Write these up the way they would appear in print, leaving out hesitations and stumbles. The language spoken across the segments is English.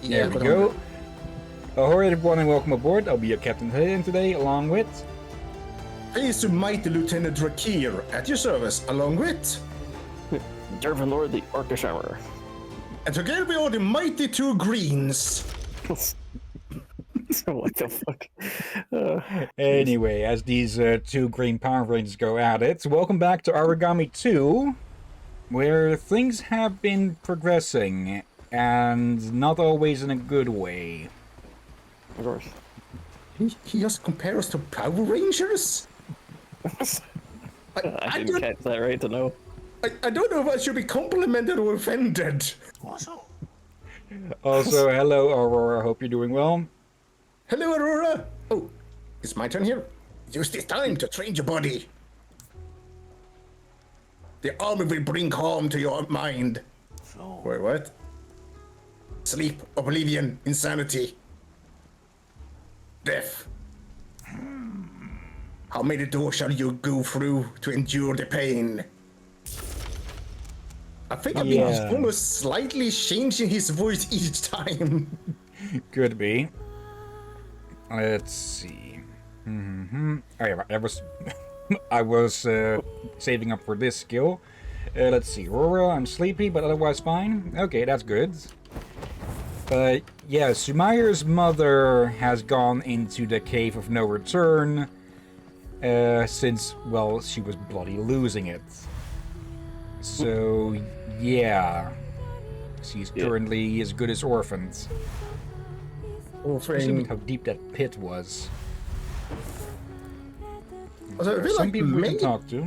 Yeah, There we go. Ahoy everyone and welcome aboard. I'll be your Captain Hillyan today, along with... Pleased to mighty Lieutenant Drakir at your service, along with... Dervin Lord, the Orcish Armorer. And together we are the mighty two greens. What the fuck? Anyway, as these two green Power Rangers go at it, welcome back to Aragami 2, where things have been progressing, and not always in a good way. Of course. He just compares us to Power Rangers? I didn't catch that right to know. I don't know if I should be complimented or offended. Also, hello Aurora, hope you're doing well. Hello, Aurora. Oh, it's my turn here. Use this time to train your body. The army will bring calm to your mind. Wait, what? Sleep, oblivion, insanity. Death. How many doors shall you go through to endure the pain? I think I've been almost slightly changing his voice each time. Could be. Let's see. Oh yeah, I was saving up for this skill. Let's see. Aurora, I'm sleepy, but otherwise fine. Okay, that's good. But yeah, Sumaira's mother has gone into the Cave of No Return since, well, she was bloody losing it. So, yeah. She's currently as good as orphaned. Especially how deep that pit was. Also, I feel Some like people we can talk to.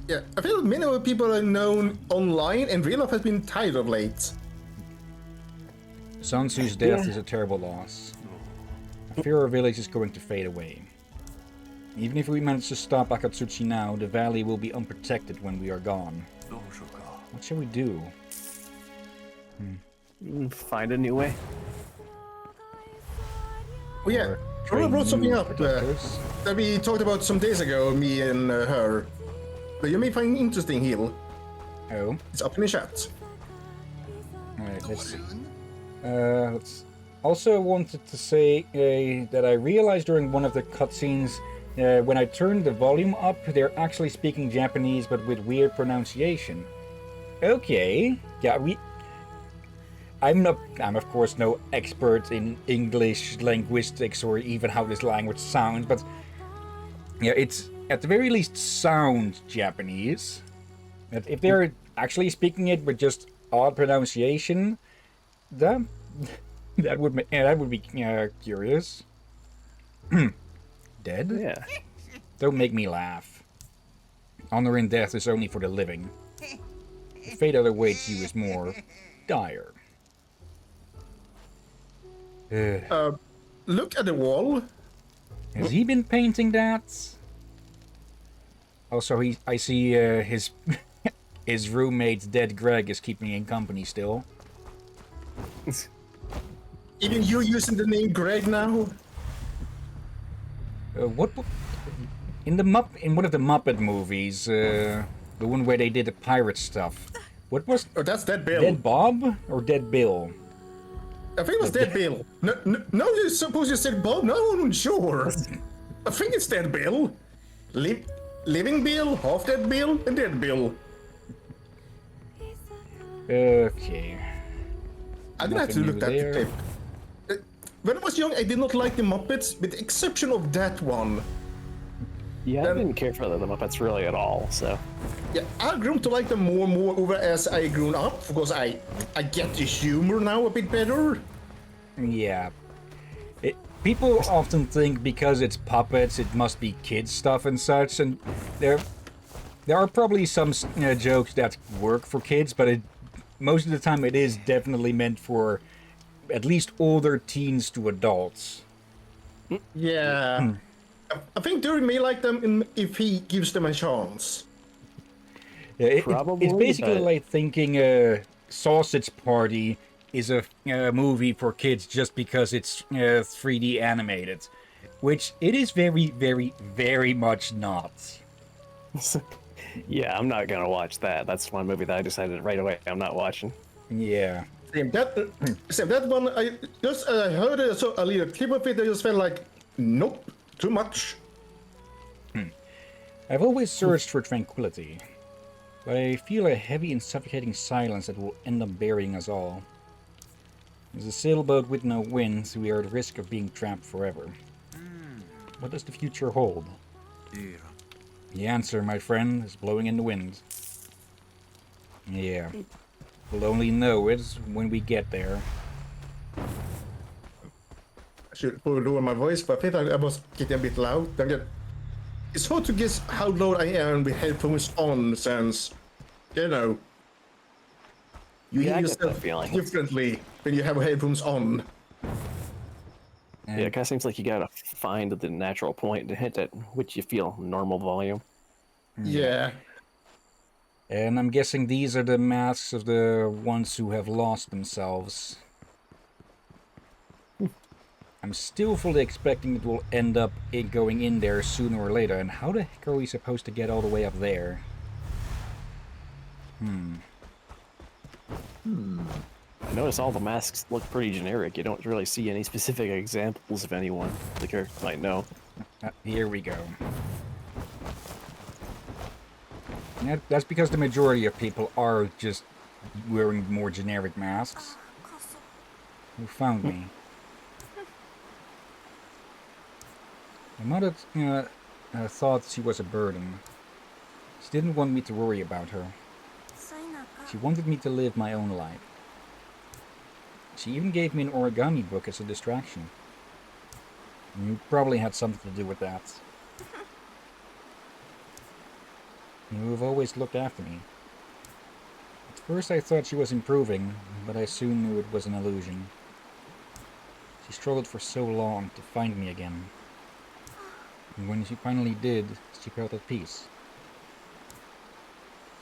Yeah, I feel many of the people I know online and real life has been tired of late. Sun Tzu's death is a terrible loss. I fear our village is going to fade away. Even if we manage to stop Akatsuchi now, the valley will be unprotected when we are gone. What shall we do? Find a new way. Oh yeah, Aurora brought something up that we talked about some days ago, me and her. But you may find interesting here. Oh? It's up in the chat. Alright, let's see. Also wanted to say that I realized during one of the cutscenes when I turned the volume up, they're actually speaking Japanese but with weird pronunciation. Okay, yeah, I'm of course no expert in English linguistics or even how this language sounds, but yeah, it's at the very least sound Japanese. If they're actually speaking it with just odd pronunciation, that would be curious. Dead? Yeah. Don't make me laugh. Honor in death is only for the living. The fate that awaits you is more dire. Look at the wall. Has he been painting that? Also, I see his his roommate's dead Greg is keeping him company still. Even you using the name Greg now? What in one of the Muppet movies, the one where they did the pirate stuff? What was? Oh, that's Dead Bill. Dead Bob or Dead Bill? I think it was Dead Bill. No, you suppose you said Bob? No, I'm sure. I think it's Dead Bill. Living Bill, Half Dead Bill, and Dead Bill. Okay. I'm gonna have to look at the clip. When I was young, I did not like the Muppets, with the exception of that one. Yeah, I didn't care for the Muppets really at all, so... Yeah, I've grown to like them more and more over as I grown up, because I get the humor now a bit better. Yeah. People often think because it's puppets, it must be kids stuff and such, and there are probably some jokes that work for kids, but most of the time it is definitely meant for at least older teens to adults. Yeah. I think Dury may like them if he gives them a chance. Yeah, it's basically like thinking Sausage Party is a movie for kids just because it's 3D animated, which it is very, very, very much not. Yeah, I'm not gonna watch that. That's one movie that I decided right away I'm not watching. Yeah. That one, I just heard a little clip of it. I just felt like, nope, too much. I've always searched for tranquility, but I feel a heavy and suffocating silence that will end up burying us all. As a sailboat with no wind, we are at risk of being trapped forever. What does the future hold? Yeah. The answer, my friend, is blowing in the wind. Yeah. We'll only know it when we get there. I should lower my voice, but I think I was getting a bit loud. It's hard to guess how loud I am with headphones on, since, you know, you Yeah, hear I get that yourself feeling. differently when you have headphones on. And Yeah, it kind of seems like you gotta find the natural point to hit at which you feel normal volume. Yeah. And I'm guessing these are the masks of the ones who have lost themselves. I'm still fully expecting it will end up going in there sooner or later, and how the heck are we supposed to get all the way up there? I notice all the masks look pretty generic. You don't really see any specific examples of anyone the character might know. Here we go. And that's because the majority of people are just wearing more generic masks. Who found me? My mother thought she was a burden. She didn't want me to worry about her. She wanted me to live my own life. She even gave me an origami book as a distraction. You probably had something to do with that. You have always looked after me. At first I thought she was improving, but I soon knew it was an illusion. She struggled for so long to find me again. And when she finally did, she felt at peace.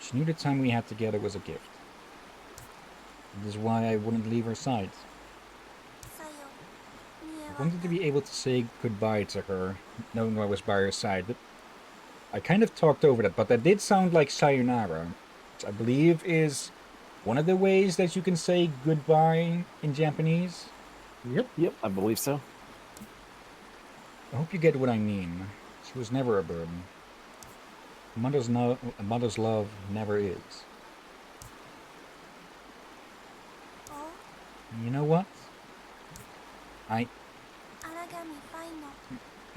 She knew the time we had together was a gift. That is why I wouldn't leave her side. I wanted to be able to say goodbye to her, knowing I was by her side, but I kind of talked over that, but that did sound like sayonara, which I believe is one of the ways that you can say goodbye in Japanese. Yep, I believe so. I hope you get what I mean. She was never a burden. A mother's love never is. You know what? I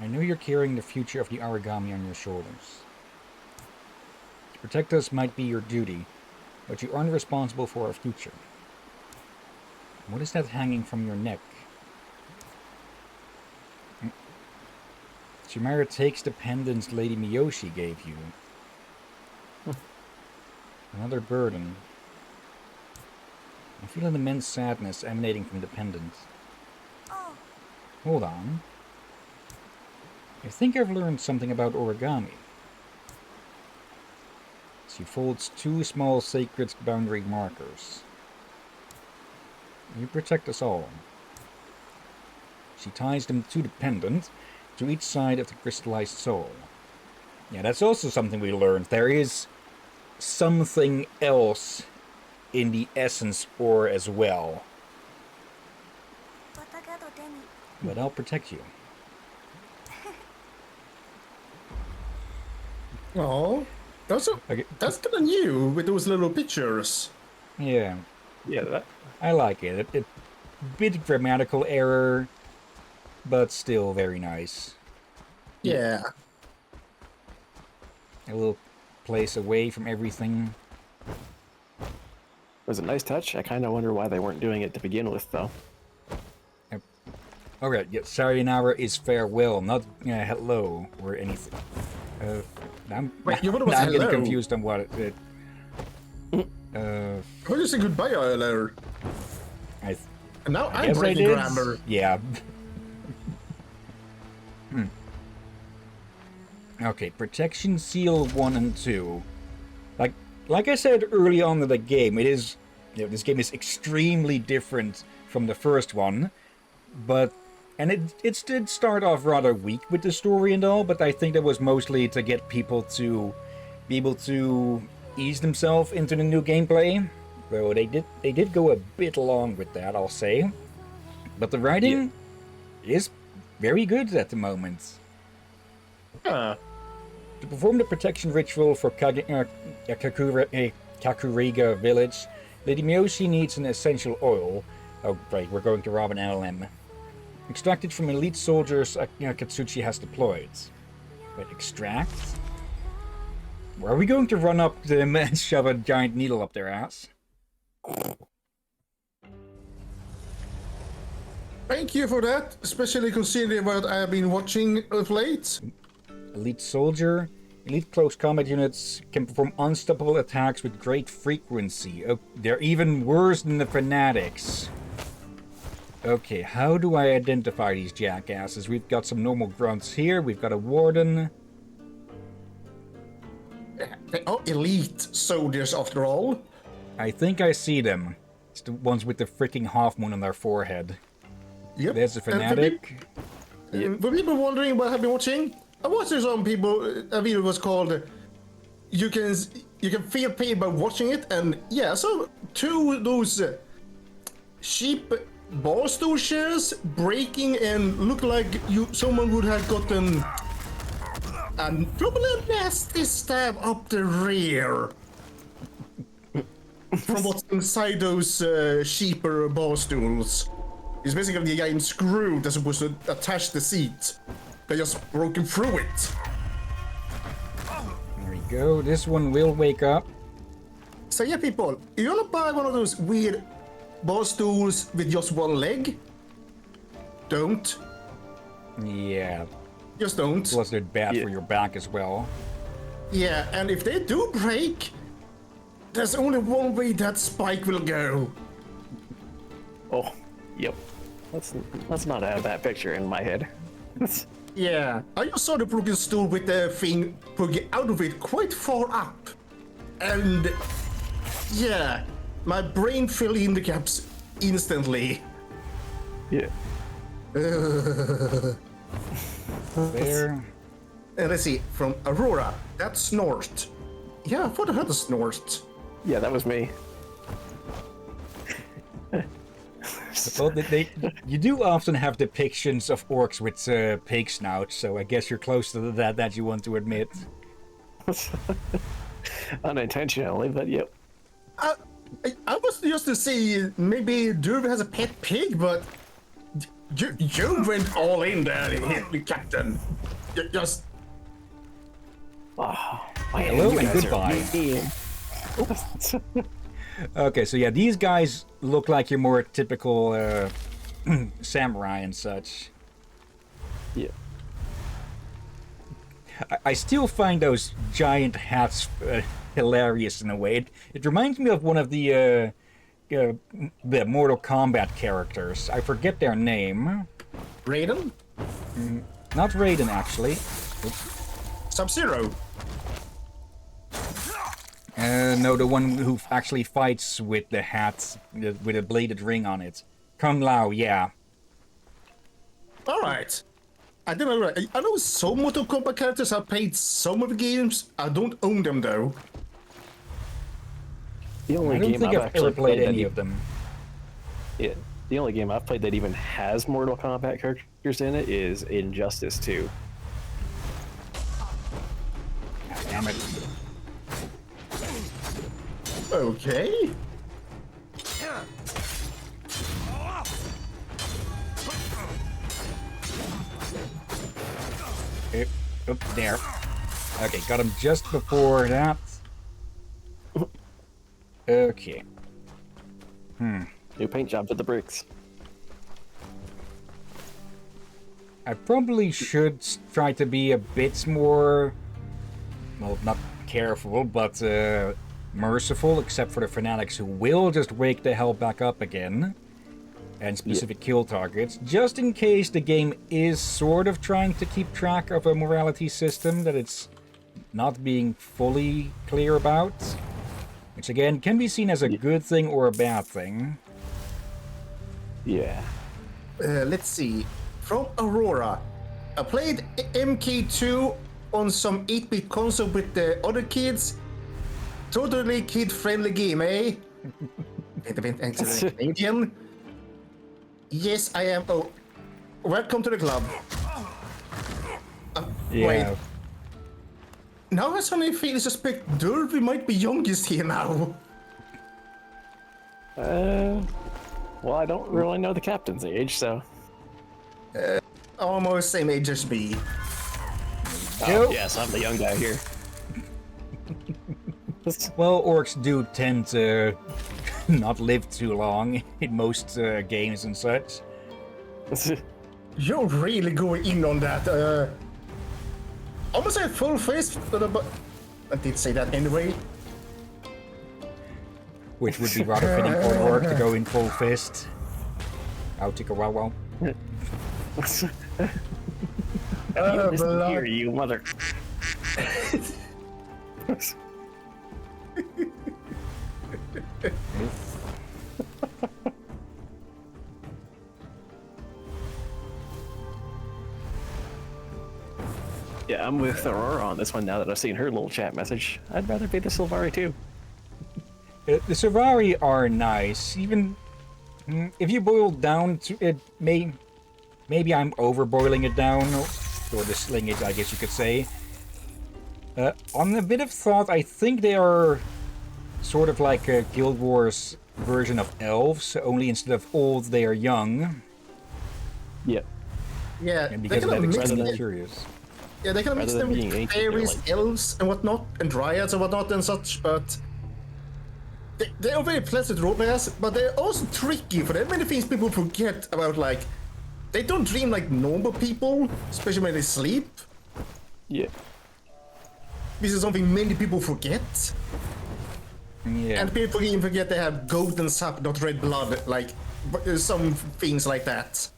know you're carrying the future of the Aragami on your shoulders. To protect us might be your duty, but you aren't responsible for our future. What is that hanging from your neck? Chimera takes the pendants Lady Miyoshi gave you. Another burden. I feel an immense sadness emanating from the pendant. Hold on. I think I've learned something about origami. She folds two small sacred boundary markers. You protect us all. She ties them to the pendant, to each side of the crystallized soul. Yeah, that's also something we learned. There is something else in the essence ore as well. But I'll protect you. Oh, that's Okay. kind of new with those little pictures. Yeah, Yeah, that. I like it. A bit grammatical error, but still very nice. Yeah. A little place away from everything. It was a nice touch. I kind of wonder why they weren't doing it to begin with, though. Alright, yeah, sayonara is farewell, not hello or anything. I'm, Wait, you would've now I'm said getting hello. confused on what it How do you say goodbye earlier? I And now I'm guess I breaking did. grammar. Yeah. Okay, protection seal 1 and 2. Like I said early on in the game, it is this game is extremely different from the first one, but it did start off rather weak with the story and all, but I think that was mostly to get people to be able to ease themselves into the new gameplay. Though they did go a bit long with that, I'll say. But the writing is very good at the moment. Huh. To perform the protection ritual for Kakuriga village, Lady Miyoshi needs an essential oil. Oh, right, we're going to rob an LM. Extracted from elite soldiers Katsuchi has deployed. Wait, extract? Are we going to run up them and shove a giant needle up their ass? Thank you for that, especially considering what I have been watching of late. Elite soldier. Elite close combat units can perform unstoppable attacks with great frequency. Oh, they're even worse than the fanatics. Okay, how do I identify these jackasses? We've got some normal grunts here. We've got a warden. They are elite soldiers after all. I think I see them. It's the ones with the freaking half moon on their forehead. Yep. There's a fanatic. For people wondering what I've been watching, I watched some people, a video was called You Can Feel Pain by Watching It, and yeah, so two of those sheep barstool chairs breaking and look like someone would have gotten a probably a nasty stab up the rear from what's inside those sheep or barstools. It's basically a giant screw that's supposed to attach the seat. They just broken through it. There we go. This one will wake up. So yeah, people, you wanna buy one of those weird bar stools with just one leg? Don't. Yeah. Just don't. Plus they're bad for your back as well. Yeah, and if they do break, there's only one way that spike will go. Oh, yep. Let's not have that picture in my head. Yeah, I just saw the broken stool with the thing poking out of it quite far up. And yeah, my brain filled in the gaps instantly. Yeah. There. And let's see, from Aurora, that snort. Yeah, I thought I heard a snort. Yeah, that was me. Well, you do often have depictions of orcs with pig snouts, so I guess you're close to that you want to admit. Unintentionally, but yep. I was just to say maybe Derby has a pet pig, but you went all in there and hit me, Captain. Just. Oh, Hello and goodbye. Okay, so yeah, these guys look like your more typical samurai and such. Yeah. I still find those giant hats hilarious in a way. It reminds me of one of the Mortal Kombat characters. I forget their name. Raiden? Not Raiden, actually. Sub-Zero? No, the one who actually fights with the hat with a bladed ring on it. Kung Lao, yeah. Alright. I didn't know. I know some Mortal Kombat characters. I played some of the games. I don't own them though. The only I don't game think I've I've actually ever played any that of them. Yeah, the only game I've played that even has Mortal Kombat characters in it is Injustice 2. Damn it. Okay. Up there. Okay, got him just before that. Okay. New paint job to the bricks. I probably should try to be a bit more, well, not careful, but merciful, except for the fanatics who will just wake the hell back up again. And specific kill targets, just in case the game is sort of trying to keep track of a morality system that it's not being fully clear about. Which again, can be seen as a good thing or a bad thing. Yeah. Let's see. From Aurora, I played MK2 on some 8-bit console with the other kids. Totally kid-friendly game, eh? Wait, Canadian? Yes, I am. Oh, welcome to the club. Yeah. Wait. Now I suddenly feel suspect Derby might be youngest here now. Well, I don't really know the captain's age, so. Almost same age as me. Oh, yes, I'm the young guy here. Well, orcs do tend to not live too long in most games and such. You're really going in on that. Almost a full face, but I did say that anyway. Which would be rather fitting for an orc to go in full fist. I'll take a wow. You listen here, you mother. Yeah, I'm with Aurora on this one now that I've seen her little chat message. I'd rather be the Sylvari too. The Sylvari are nice, even if you boil down to it. Maybe I'm overboiling it down, or distilling it, I guess you could say. On a bit of thought, I think they are sort of like a Guild Wars version of elves, only instead of old, they are young. Yep. Yeah, And because of that, it makes me curious. Yeah, they can mix Rather them than being with ancient, fairies, they're like- elves, and whatnot, and dryads and whatnot and such, but they are very pleasant roleplayers, but they're also tricky for that many things people forget about, like, they don't dream like normal people, especially when they sleep. Yeah. This is something many people forget. Yeah. And people even forget they have golden sap, not red blood, like, some things like that.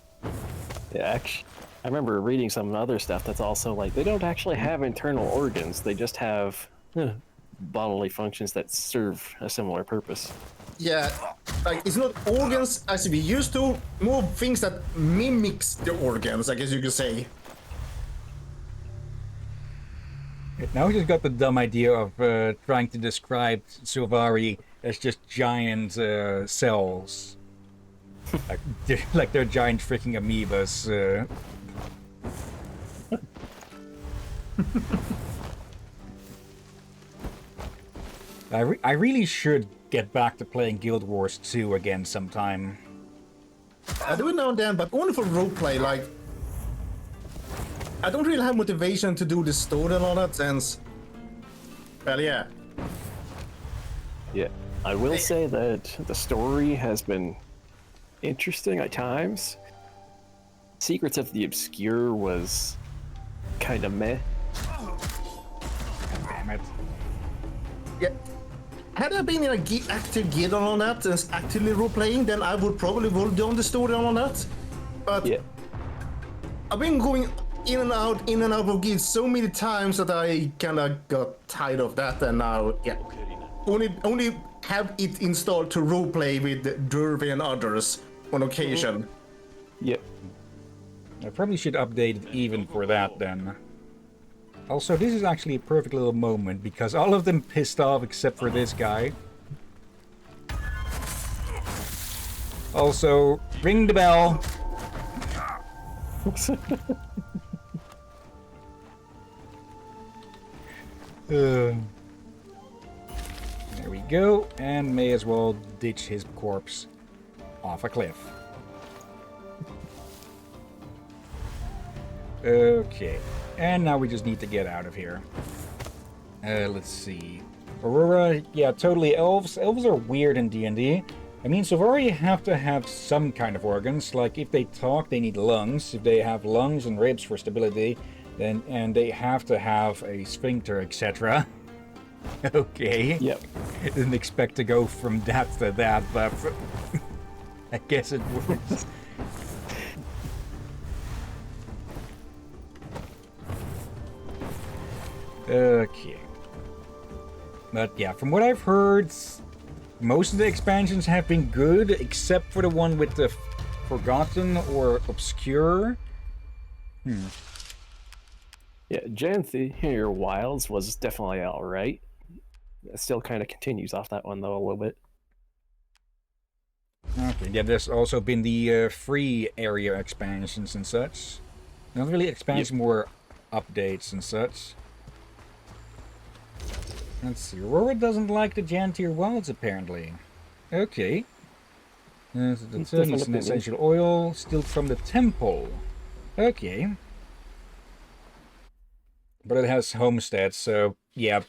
Yeah, actually, I remember reading some other stuff that's also like they don't actually have internal organs. They just have bodily functions that serve a similar purpose. Yeah, like, it's not organs as we used to, more things that mimics the organs, I guess you could say. Now we just got the dumb idea of trying to describe Sylvari as just giant cells. like they're giant freaking amoebas. I really should get back to playing Guild Wars 2 again sometime. I do it now and then, but only for roleplay, like, I don't really have motivation to do the story and all that since, well, yeah. Yeah, I will say that the story has been interesting at times. Secrets of the Obscure was kind of meh. Damn it. Yeah. Had I been in a active guild and all that, and actively role-playing, then I would probably roll down the story and all that. But Yeah. I've been going in and out of guilds so many times that I kinda got tired of that, and now, yeah. Only have it installed to roleplay with Derby and others on occasion. Yep. I probably should update it even for that then. Also, this is actually a perfect little moment because all of them pissed off except for this guy. Also, ring the bell. There we go, and may as well ditch his corpse off a cliff. Okay, and now we just need to get out of here. Let's see. Aurora, yeah, totally elves. Elves are weird in D&D. I mean, Sylvari have to have some kind of organs. Like, if they talk, they need lungs. If they have lungs and ribs for stability, then and they have to have a sphincter, etc. Okay. Yep. Didn't expect to go from that to that, but I guess it works. Okay. But yeah, from what I've heard, most of the expansions have been good, except for the one with the Forgotten or Obscure. Yeah, Janthi here, Wilds was definitely alright. It still kind of continues off that one though a little bit. And yeah, there's also been the free area expansions and such. Not really expansion, more updates and such. Let's see. Aurora doesn't like the Jantier wilds, apparently. Okay. The needs an essential oil, still from the temple. Okay. But it has homesteads, so yeah.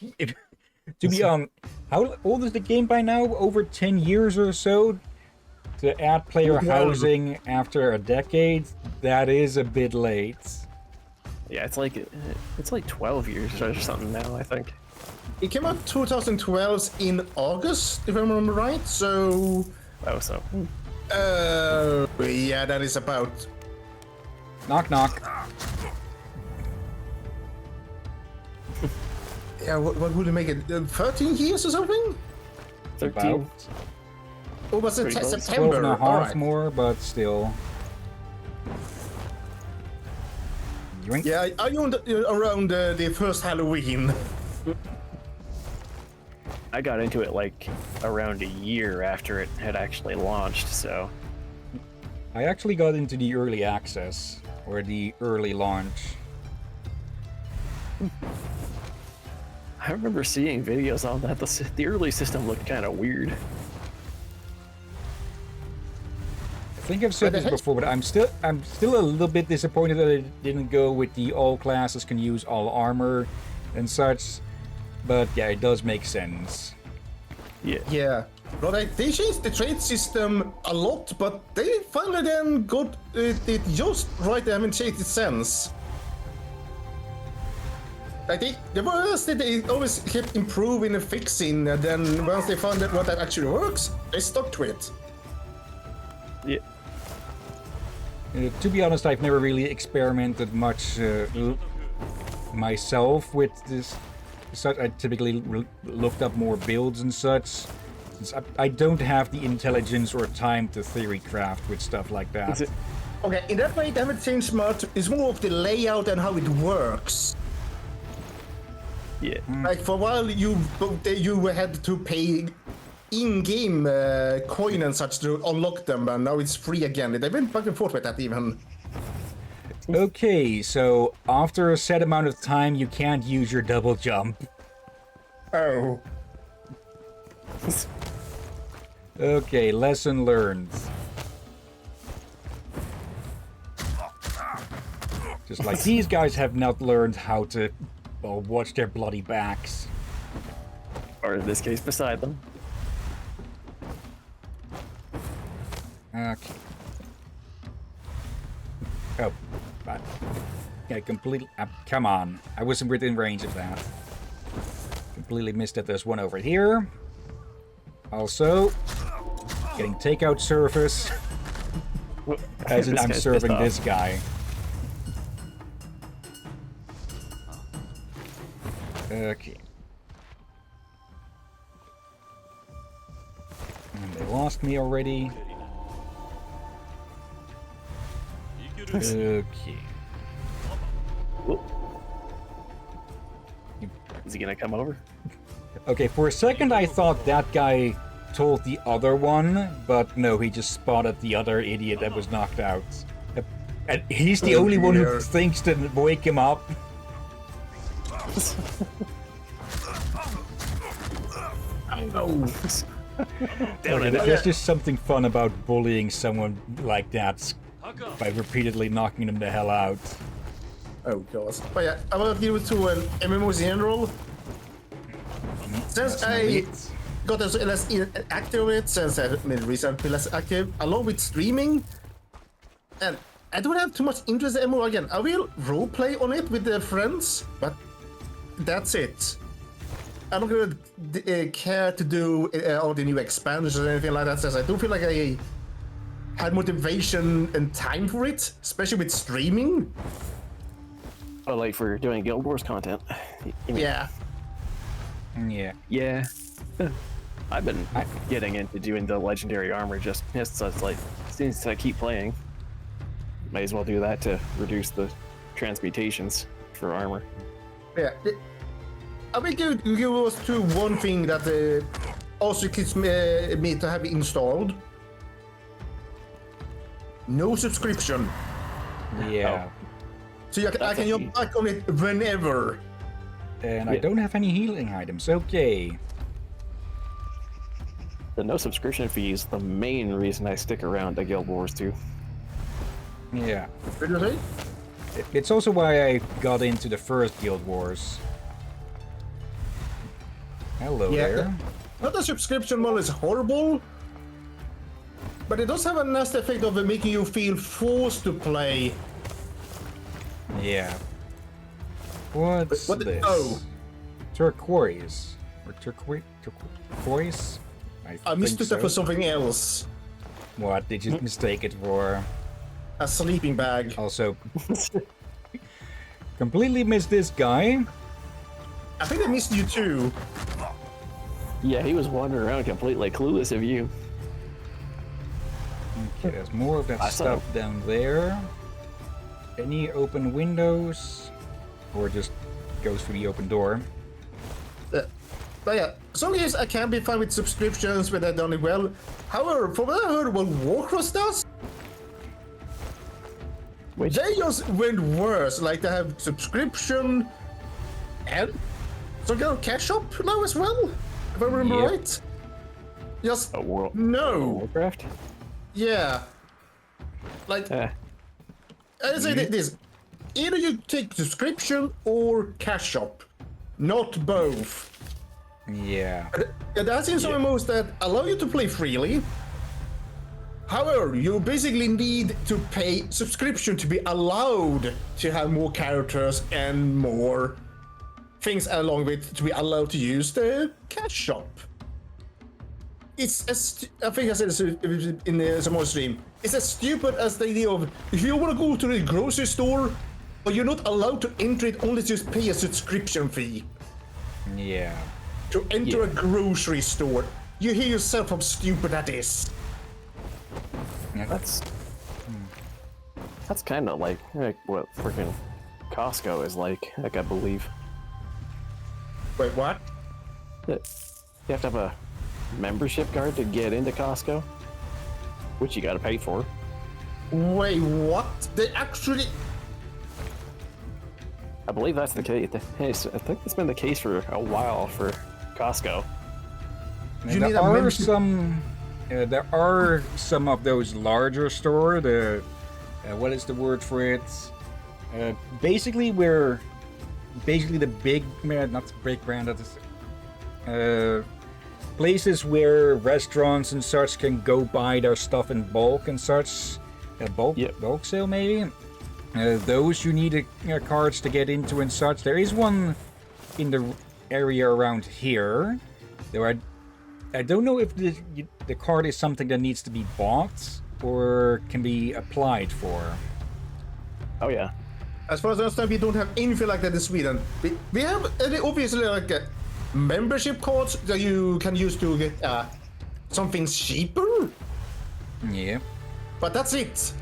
To be honest, how old is the game by now? Over 10 years or so? To add player housing after a decade? That is a bit late. Yeah, it's like 12 years or something now, I think. It came out 2012 in August, if I remember right. So. Oh, so. Yeah, that is about. Knock, knock. Yeah, what would you make it? 13 years or something? 13. About Or was it Pretty close. September? 12 and a half Alright. more, but still. Drink. Yeah, are you around the first Halloween? I got into it like around a year after it had actually launched, so. I actually got into the early access, or the early launch. I remember seeing videos on that. The early system looked kind of weird. I think I've said this before, but I'm still a little bit disappointed that it didn't go with the all classes can use all armor and such. But yeah, it does make sense. Yeah. Yeah. Well, they changed the trade system a lot, but they finally then got it just right. They haven't changed it since. Like they always kept improving and fixing, and then once they found out what that actually works, they stuck to it. Yeah. To be honest, I've never really experimented much myself with this. Such, I typically looked up more builds and such. Since I don't have the intelligence or time to theory craft with stuff like that. Okay, in that way, they haven't changed much. It's more of the layout and how it works. Yeah. Like for a while, you had to pay in-game coin and such to unlock them, and now it's free again. They've been back and forth with that even. Okay, so after a set amount of time, you can't use your double jump. Oh. Okay, lesson learned. Just like these guys have not learned how to, well, watch their bloody backs. Or in this case, beside them. Okay. Oh, but yeah, completely. Come on, I wasn't within range of that. Completely missed that. There's one over here. Also, getting takeout service. As in, I'm serving this guy. Okay. And they lost me already. Okay. Is he gonna come over? Okay, for a second I thought that guy told the other one, but no, he just spotted the other idiot that was knocked out. And he's the only one who thinks to wake him up. Okay, there's just something fun about bullying someone like that by repeatedly knocking them the hell out. Oh god. But yeah, I will give it to an MMO in general. Since I got as less active with it, since I made recently less active, along with streaming, and I don't have too much interest in MMO again. I will roleplay on it with the friends, but that's it. I'm not gonna care to do all the new expansions or anything like that, since I don't feel like I had motivation and time for it, especially with streaming. Oh, like for doing Guild Wars content. You mean? Yeah. Yeah. Yeah. I've been getting into doing the legendary armor just so it's like, since I keep playing, might as well do that to reduce the transmutations for armor. Yeah. I will give us to one thing that also keeps me to have installed. no subscription. Yeah. So I can jump back on it whenever. And I don't have any healing items. Okay. The no subscription fee is the main reason I stick around to Guild Wars 2. Yeah. What did you say? It's also why I got into the first Guild Wars. Hello there. Not the subscription model is horrible, but it does have a nasty effect of making you feel forced to play. Yeah. What's What this? oh. Turquoise. Or turquoise? I think mistook that so. for something else. What did you mistake it for? A sleeping bag. Also, completely missed this guy. I think I missed you too. Yeah, he was wandering around completely clueless of you. Okay, there's more of that I saw- stuff down there. Any open windows? Or just goes through the open door? But yeah, some games I can be fine with subscriptions when they're done it well. However, from what I heard what Warcross does, Which, they just went worse. Like they have subscription and some kind of cash shop now as well, if I remember Yep. right. Just World no. Warcraft? Yeah. Like Eh. I say this: either you take subscription or cash shop, not both. Yeah. Yeah, that's in some MMOs that allow you to play freely. However, you basically need to pay subscription to be allowed to have more characters and more things along with to be allowed to use the cash shop. It's as I think I said this in some more stream. It's as stupid as the idea of if you want to go to the grocery store, but you're not allowed to enter it unless you pay a subscription fee Yeah. to enter a grocery store. You hear yourself how stupid that is. That's kind of like what freaking Costco is like, I believe. Wait, what? You have to have a membership card to get into Costco, which you got to pay for. Wait, what? They actually... I believe that's the case. I think it's been the case for a while for Costco. And You need there a are membership- there are some of those larger store. The what is the word for it? Basically, the big, not the big brand. That is places where restaurants and such can go buy their stuff in bulk and such. Bulk sale maybe. Those you need cards to get into and such. There is one in the area around here. Though I don't know if the card is something that needs to be bought or can be applied for. Oh yeah. As far as I understand, we don't have anything like that in Sweden. We have obviously like membership cards that you can use to get something cheaper, Yeah. but that's it.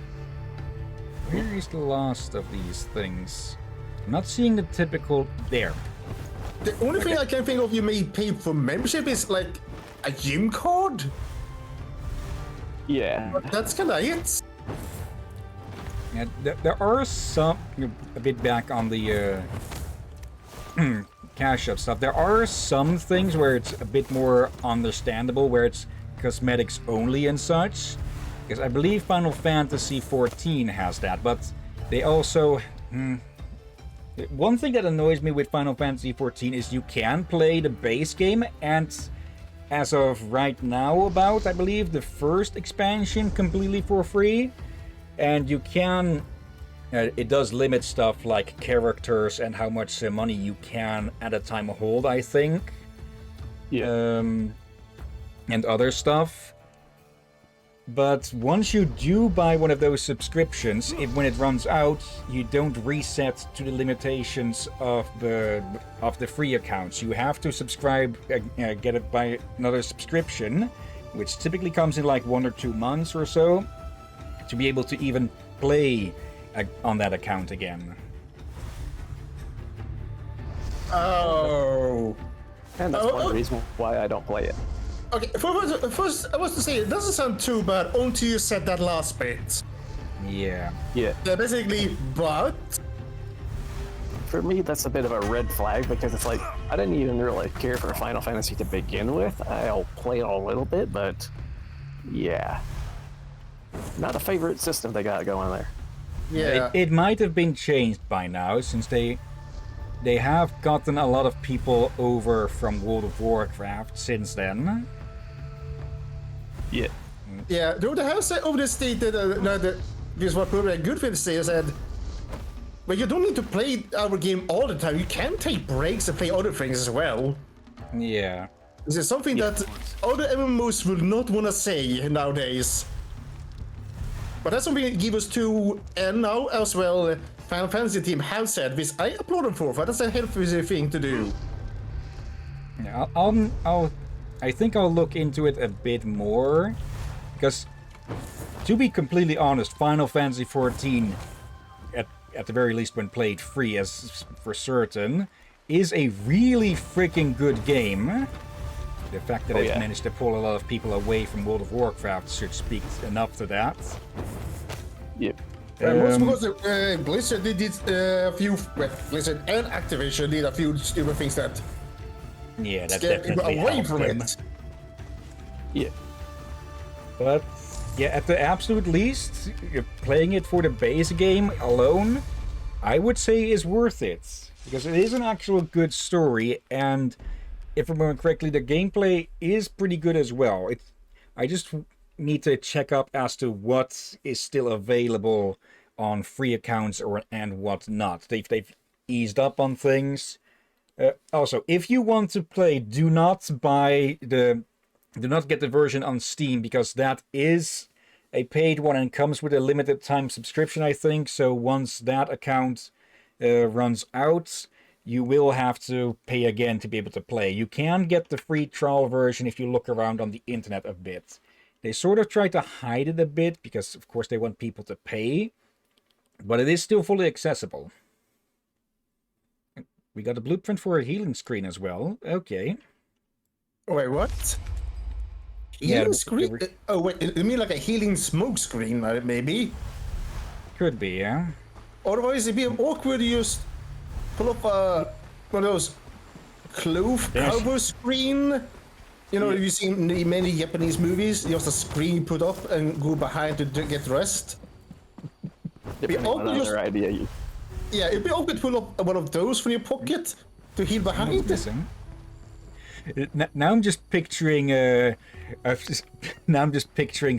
Where is the last of these things? I'm not seeing the typical there. The only thing I can think of you may pay for membership is like a gym card. Yeah. But that's kind of it. Yeah, there are some a bit back on the cash shop stuff. There are some things where it's a bit more understandable, where it's cosmetics only and such. Because I believe Final Fantasy XIV has that, but they also... One thing that annoys me with Final Fantasy XIV is you can play the base game, and as of right now about, I believe, the first expansion completely for free. And you can... it does limit stuff like characters and how much money you can at a time hold, I think. Yeah. And other stuff. But once you do buy one of those subscriptions, when it runs out, you don't reset to the limitations of the free accounts. You have to subscribe, get it by another subscription, which typically comes in like 1 or 2 months or so, to be able to even play on that account again. Oh. And that's one reason why I don't play it. Okay, first I was to say, it doesn't sound too bad until you said that last bit. Yeah. Yeah, Basically, but for me, that's a bit of a red flag because it's like, I didn't even really care for Final Fantasy to begin with. I'll play it a little bit, but yeah. Not a favorite system they got going there. yeah, It might have been changed by now, since they have gotten a lot of people over from World of Warcraft since then. Yeah. yeah. Though they have said overstated that this is what probably a good thing to say is that. But you don't need to play our game all the time. You can take breaks and play other things as well. Yeah. This is something that other MMOs will not want to say nowadays. But that's something that give us to, and now as well, Final Fantasy team have said, which I applaud them for. That's a healthy thing to do. Yeah, I think I'll look into it a bit more, because to be completely honest, Final Fantasy XIV, at the very least when played free, as for certain, is a really freaking good game. The fact that it's managed to pull a lot of people away from World of Warcraft should speak enough to that. Yep. Most because Blizzard did a few, Blizzard and Activision did a few stupid things that Yeah, that scared people definitely away helped from them. it. Yeah. But yeah, at the absolute least, playing it for the base game alone, I would say is worth it. Because it is an actual good story, and if I remember correctly, the gameplay is pretty good as well. I just need to check up as to what is still available on free accounts and what not. They've eased up on things. Also, if you want to play, do not get the version on Steam, because that is a paid one and comes with a limited time subscription, I think. So once that account runs out, you will have to pay again to be able to play. You can get the free trial version if you look around on the internet a bit. They sort of try to hide it a bit because, of course, they want people to pay, but it is still fully accessible. We got a blueprint for a healing screen as well. Okay. Wait, what? Yeah, Healing screen? Oh, wait, you mean like a healing smoke screen, maybe? Could be, yeah. Otherwise, it'd be awkward to just pull up one of those cloth cover screen. You know, you've seen many Japanese movies, just a screen you put up and go behind to get rest. Depending on another idea. Yeah, it'd be awkward to pull up one of those from your pocket to heal behind. Now I'm just picturing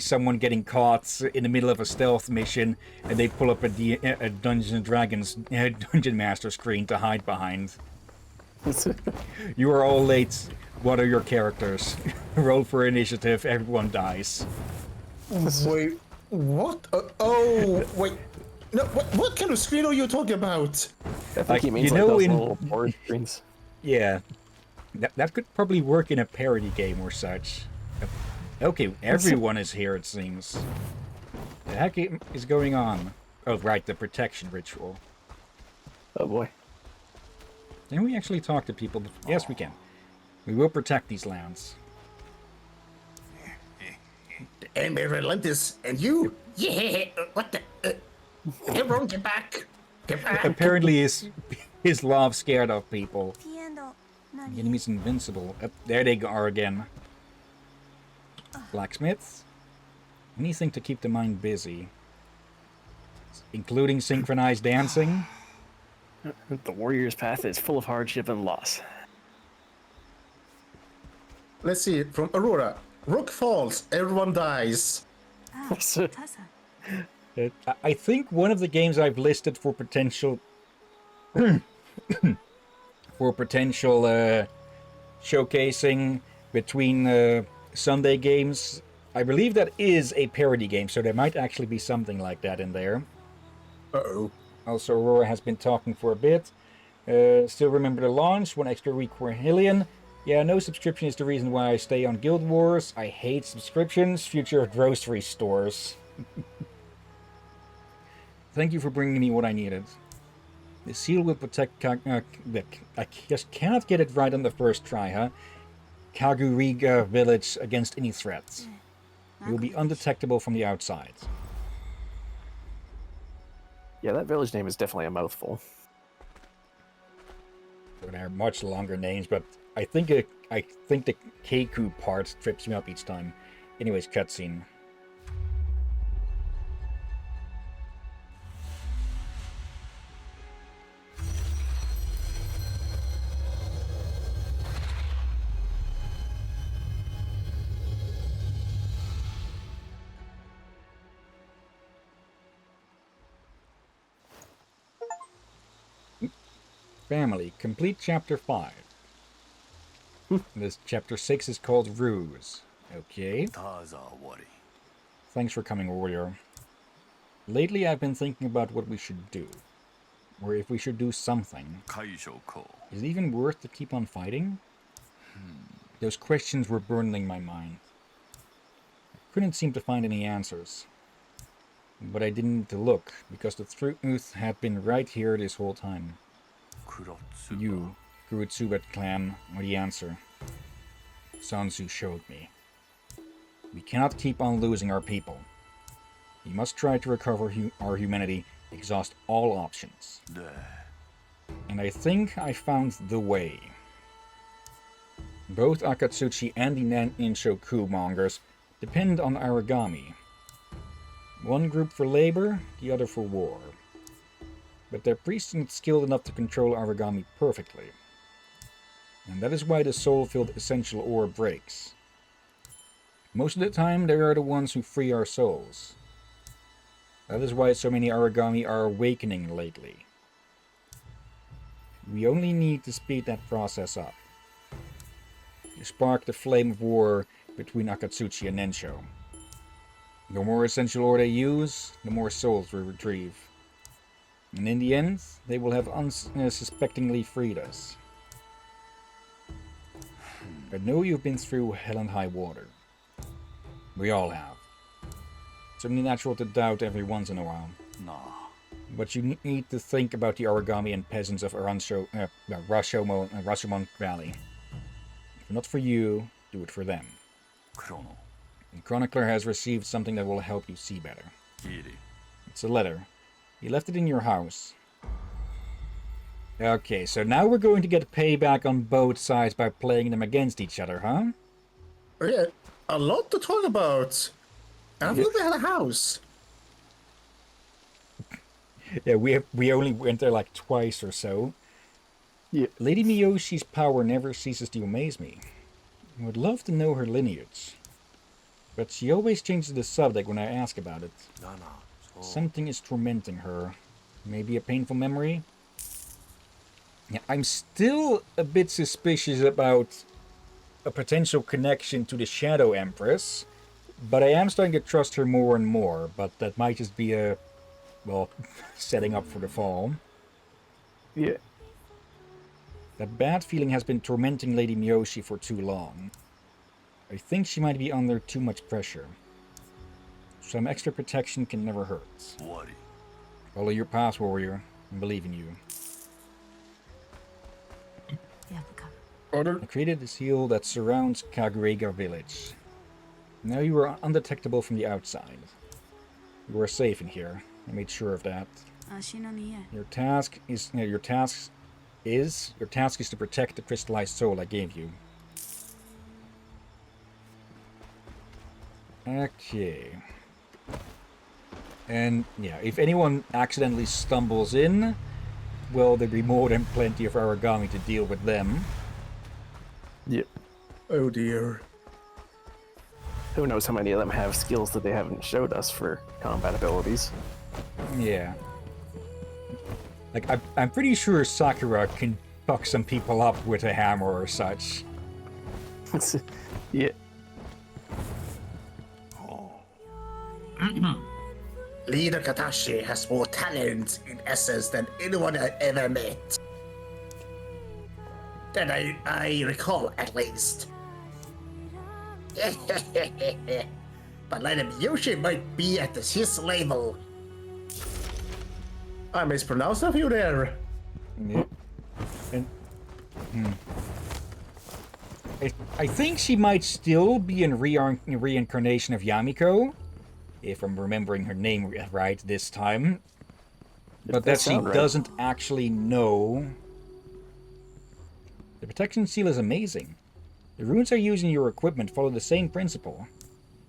someone getting caught in the middle of a stealth mission, and they pull up a Dungeons and Dragons Dungeon Master screen to hide behind. You are all late. What are your characters? Roll for initiative. Everyone dies. Wait, what? Oh, wait. No, what kind of screen are you talking about? I think he means like those little board screens. Yeah. That could probably work in a parody game or such. Okay, everyone is here, it seems. The heck is going on? Oh, right, the protection ritual. Oh boy. Can we actually talk to people? Yes, we can. We will protect these lands. And be relentless. And you? Yeah, what the? Everyone get back. Get back. Apparently his love scared off people. The enemy's invincible. There they are again. Blacksmiths? Anything to keep the mind busy. Including synchronized dancing. The warrior's path is full of hardship and loss. Let's see, from Aurora. Rook falls, everyone dies. I think one of the games I've listed for potential showcasing between Sunday games, I believe that is a parody game, so there might actually be something like that in there. Uh-oh. Also, Aurora has been talking for a bit. Still remember the launch, 1 extra week for Hillyan. Yeah, no subscription is the reason why I stay on Guild Wars. I hate subscriptions. Future of grocery stores. Thank you for bringing me what I needed. The seal will protect I just cannot get it right on the first try, huh? Kaguriga village against any threats. You will be undetectable from the outside. Yeah, that village name is definitely a mouthful. They are much longer names, but I think the Keiku part trips me up each time. Anyways, cutscene. Family, complete chapter 5. This chapter 6 is called Ruse. Okay. Thanks for coming, warrior. Lately I've been thinking about what we should do. Or if we should do something. Is it even worth to keep on fighting? Those questions were burdening my mind. I couldn't seem to find any answers. But I didn't need to look, because the truth had been right here this whole time. You, Kurotsuba clan, are the answer. Sansu showed me. We cannot keep on losing our people. We must try to recover our humanity, exhaust all options. And I think I found the way. Both Akatsuchi and the Ninshoku mongers depend on Aragami. One group for labor, the other for war. But their priests aren't skilled enough to control Aragami perfectly. And that is why the soul-filled essential ore breaks. Most of the time, they are the ones who free our souls. That is why so many Aragami are awakening lately. We only need to speed that process up. You spark the flame of war between Akatsuchi and Nensho. The more essential ore they use, the more souls we retrieve. And in the end, they will have unsuspectingly freed us. I know you've been through hell and high water. We all have. It's only natural to doubt every once in a while. But you need to think about the Aragami and peasants of Rashomon Valley. If not for you, do it for them. The Chronicler has received something that will help you see better. It's a letter. He left it in your house. Okay, so now we're going to get payback on both sides by playing them against each other, huh? Yeah, a lot to talk about. I've never had a house. Yeah, we only went there like twice or so. Yeah. Lady Miyoshi's power never ceases to amaze me. I would love to know her lineage. But she always changes the subject when I ask about it. Something is tormenting her. Maybe a painful memory? Yeah, I'm still a bit suspicious about a potential connection to the Shadow Empress, but I am starting to trust her more and more, but that might just be a, well, setting up for the fall. Yeah. That bad feeling has been tormenting Lady Miyoshi for too long. I think she might be under too much pressure. Some extra protection can never hurt. Follow your path, warrior. I believe in you. Order. I created a seal that surrounds Kagurega village. Now you are undetectable from the outside. You are safe in here. I made sure of that. Your task is to protect the crystallized soul I gave you. Okay. And yeah, if anyone accidentally stumbles in, well, there'd be more than plenty of Aragami to deal with them. Yep. Oh dear. Who knows how many of them have skills that they haven't showed us for combat abilities. Yeah. Like, I'm pretty sure Sakura can fuck some people up with a hammer or such. Yeah. Leader Katashi has more talent in essence than anyone I ever met. That I recall, at least. But Lady Miyoshi might be at his level. I mispronounced a few there. Yeah. And, I think she might still be a reincarnation of Yamiko, if I'm remembering her name right this time. But does that she sound right. doesn't actually know. The protection seal is amazing. The runes I use in your equipment follow the same principle.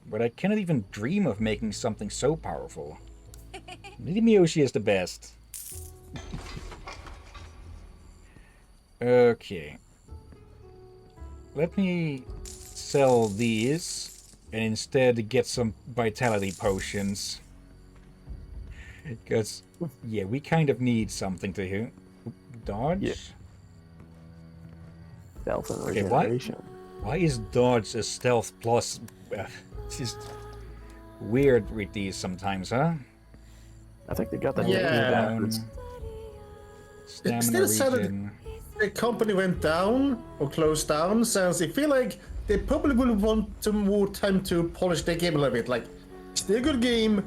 But I cannot even dream of making something so powerful. Miyoshi is the best. Okay. Let me sell these and instead get some vitality potions. Because, yeah, we kind of need something to dodge. Yeah. Stealth and Okay, regeneration. why is dodge a stealth plus? It's just weird with these sometimes, huh? I think they got that Yeah. backwards. Stamina still sad that- regen. The company went down or closed down, since I feel like they probably will want to more time to polish their game a little bit. Like, still a good game,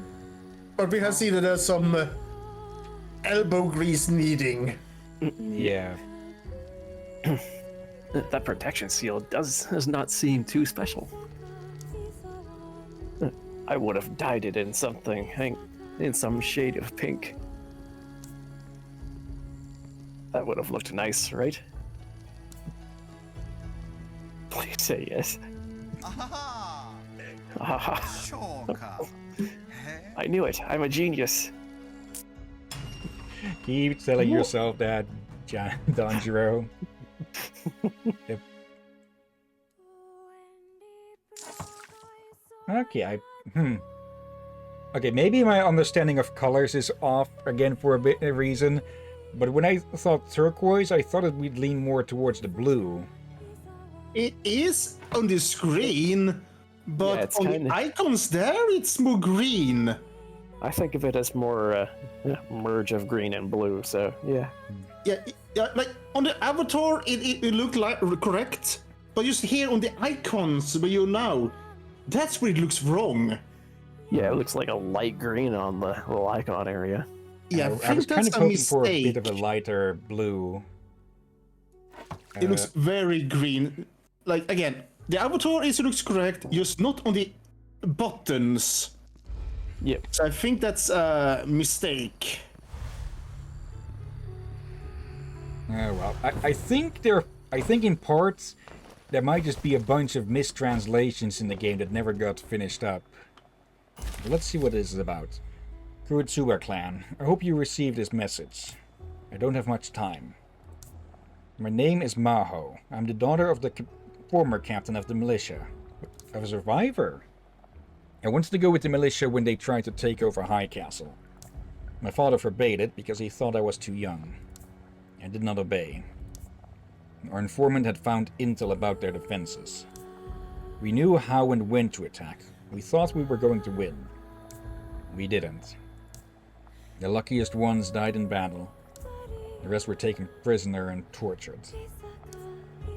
but we have seen that there's some elbow grease needing. Yeah. That protection seal does not seem too special. I would have dyed it in something, in some shade of pink. That would have looked nice, right? Please say yes. Aha! Haha, Shortcut. I knew it. I'm a genius. Keep telling yourself that, Danjiro. Yep. Okay, Okay, maybe my understanding of colors is off again for a reason, but when I thought turquoise, I thought it would lean more towards the blue. It is on the screen, but it's on kinda- the icons there, it's more green. I think of it as more merge of green and blue, so yeah. Yeah, like on the avatar, it looked like correct, but just here on the icons where you're now, that's where it looks wrong. Yeah, it looks like a light green on the little icon area. Yeah, I I think was kind that's of a hoping for a bit mistake. of a lighter blue. It looks very green. Like, again, the avatar looks correct, just not on the buttons. Yep. So I think that's a mistake. Oh well, I think in parts there might just be a bunch of mistranslations in the game that never got finished up. But let's see what this is about. Kurotsuba clan, I hope you received this message. I don't have much time. My name is Maho. I'm the daughter of the former captain of the militia. I'm a survivor. I wanted to go with the militia when they tried to take over High Castle. My father forbade it because he thought I was too young. I did not obey. Our informant had found intel about their defenses. We knew how and when to attack. We thought we were going to win. We didn't. The luckiest ones died in battle. The rest were taken prisoner and tortured.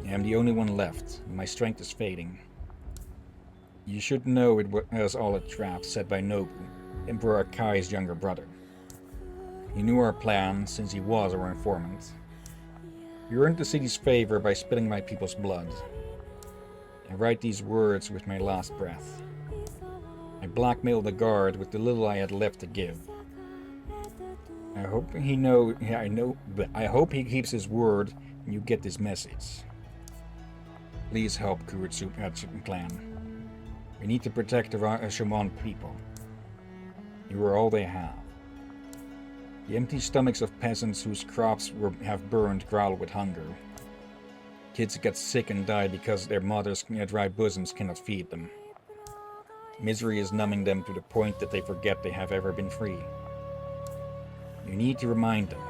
I am the only one left, and my strength is fading. You should know it was all a trap set by Nobu, Emperor Akai's younger brother. He knew our plan since he was our informant. You earned the city's favor by spilling my people's blood. I write these words with my last breath. I blackmailed the guard with the little I had left to give. I hope I hope he keeps his word and you get this message. Please help Kurotsuba clan. We need to protect the Shaman people. You are all they have. The empty stomachs of peasants whose crops have burned growl with hunger. Kids get sick and die because their mothers' dry bosoms cannot feed them. Misery is numbing them to the point that they forget they have ever been free. You need to remind them.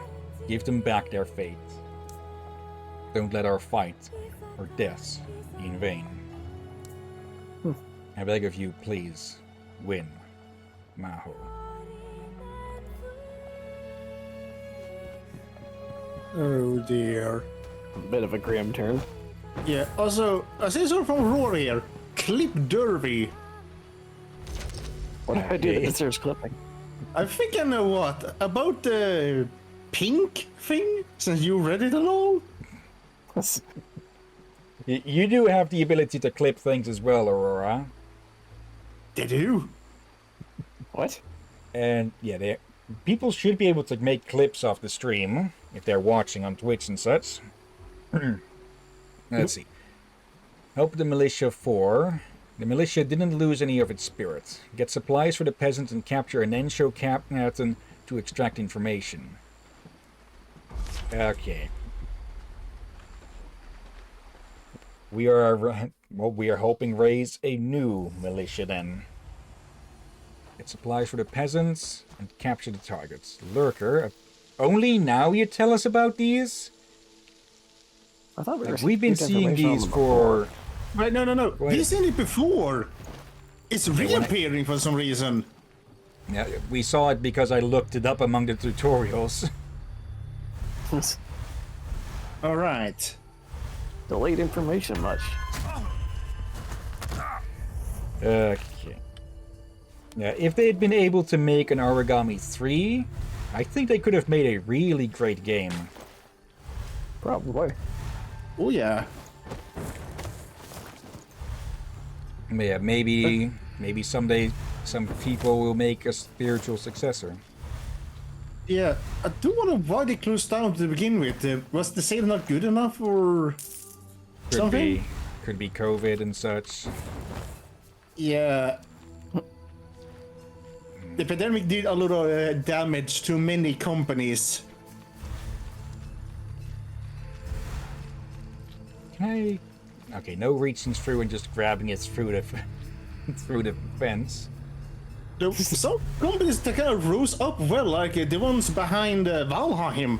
Give them back their faith. Don't let our fight, or deaths, be in vain. I beg of you, please, win. Maho. Oh dear. A bit of a grim turn. Yeah, also, I see something from Roar here. Clip Derby. What did I do that deserves clipping? I think I know what. About the pink thing, since you read it along? You do have the ability to clip things as well, Aurora. They do. What? And yeah, people should be able to make clips off the stream if they're watching on Twitch and such. Let's see. Help the militia 4. The militia didn't lose any of its spirit. Get supplies for the peasants and capture an Ensho captain to extract information. Okay. We are hoping raise a new militia then. Get supplies for the peasants and capture the targets. Lurker. Only now you tell us about these? I thought We've been seeing these for... Right, no. Go ahead. We've seen it before. It's reappearing for some reason. Yeah, we saw it because I looked it up among the tutorials. All right. Delayed information much. Okay. Yeah, if they had been able to make an Aragami 3, I think they could have made a really great game. Probably. Oh yeah. Yeah, maybe someday some people will make a spiritual successor. Yeah, I do wonder why they closed down to begin with. Was the sale not good enough, or something? Could be COVID and such. Yeah. The pandemic did a lot of damage to many companies. Can I? Okay, no reaching through and just grabbing it through the through the fence. Some companies that kind of rose up well, like the ones behind Valheim.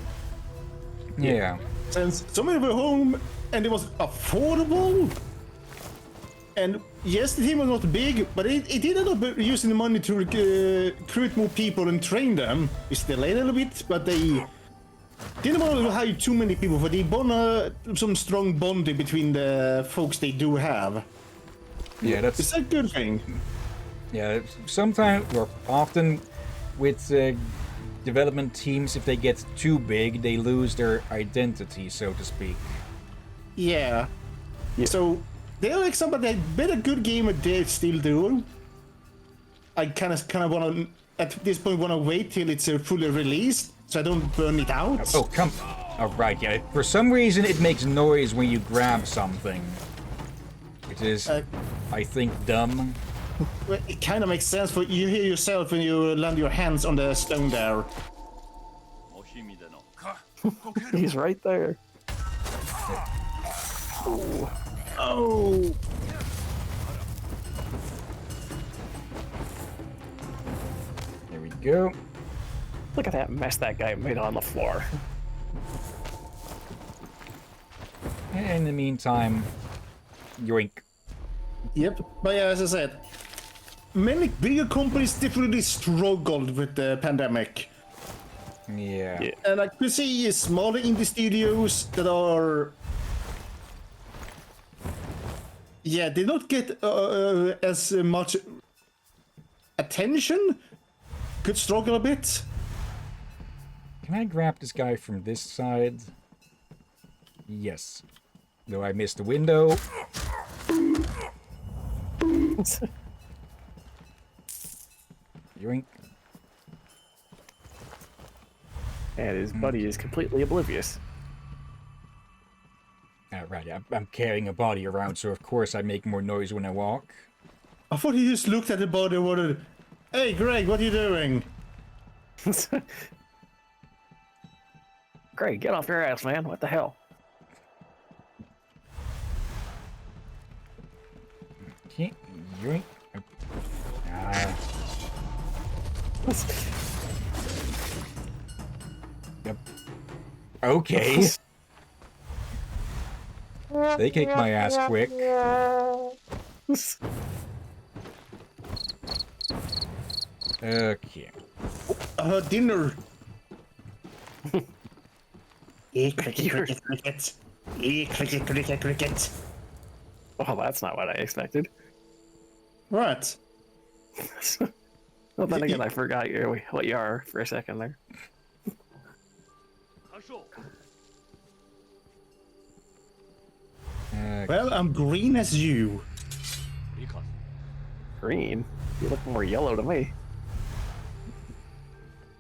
Yeah. Since so many were home and it was affordable. And yes, the team was not big, but it did end up using the money to recruit more people and train them. It's delayed a little bit, but they didn't want to hire too many people, but they bond some strong bonding between the folks they do have. Yeah, that's... It's a good thing. Yeah, sometimes, or often, with development teams, if they get too big, they lose their identity, so to speak. Yeah. So they're like somebody that made a good game, and they still do. I kind of want to, at this point, want to wait till it's fully released, so I don't burn it out. Oh, come... Oh, right, yeah. For some reason, it makes noise when you grab something. Which is, I think, dumb. Well, it kind of makes sense, for you hear yourself when you land your hands on the stone there. He's right there. Oh! There we go. Look at that mess that guy made on the floor. In the meantime, yoink. Yep, but yeah, as I said, many bigger companies definitely struggled with the pandemic. Yeah. And I could see smaller indie studios that are... Yeah, they don't get as much attention. Could struggle a bit. Can I grab this guy from this side? Yes. Though I missed the window. Yoink. And his buddy is completely oblivious. Right, I'm carrying a body around, so of course I make more noise when I walk. I thought he just looked at the body and wondered, "Hey, Greg, what are you doing?" Greg, get off your ass, man. What the hell? Okay, yoink. Yep. Okay. They kicked my ass quick. Okay. Dinner. Cricket. Cricket. Oh, that's not what I expected. Right. Well, then again, I forgot what you are for a second there. Well, I'm green as you. Green? You look more yellow to me.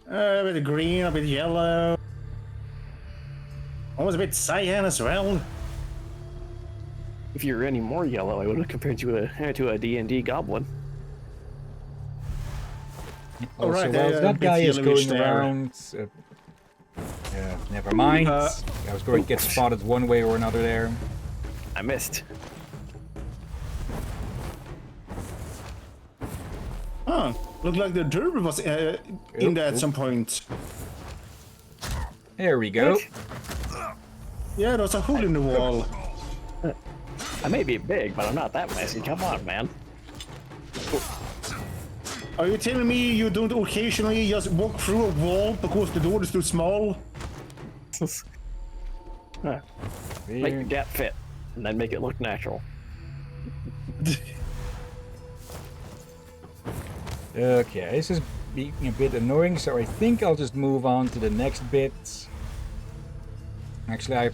A bit green, a bit yellow. Almost a bit cyan as well. If you were any more yellow, I would have compared you to a D&D goblin. Also, right, while that bit guy is yellowish going there. around... never mind. I was going to get spotted one way or another there. I missed. Huh. Looked like the derby was in there at some point. There we go. Yeah, there was a hole in the wall. I may be big, but I'm not that messy. Come on, man. Are you telling me you don't occasionally just walk through a wall because the door is too small? Make your gap fit, and then make it look natural. Okay, this is being a bit annoying, so I think I'll just move on to the next bit. Actually,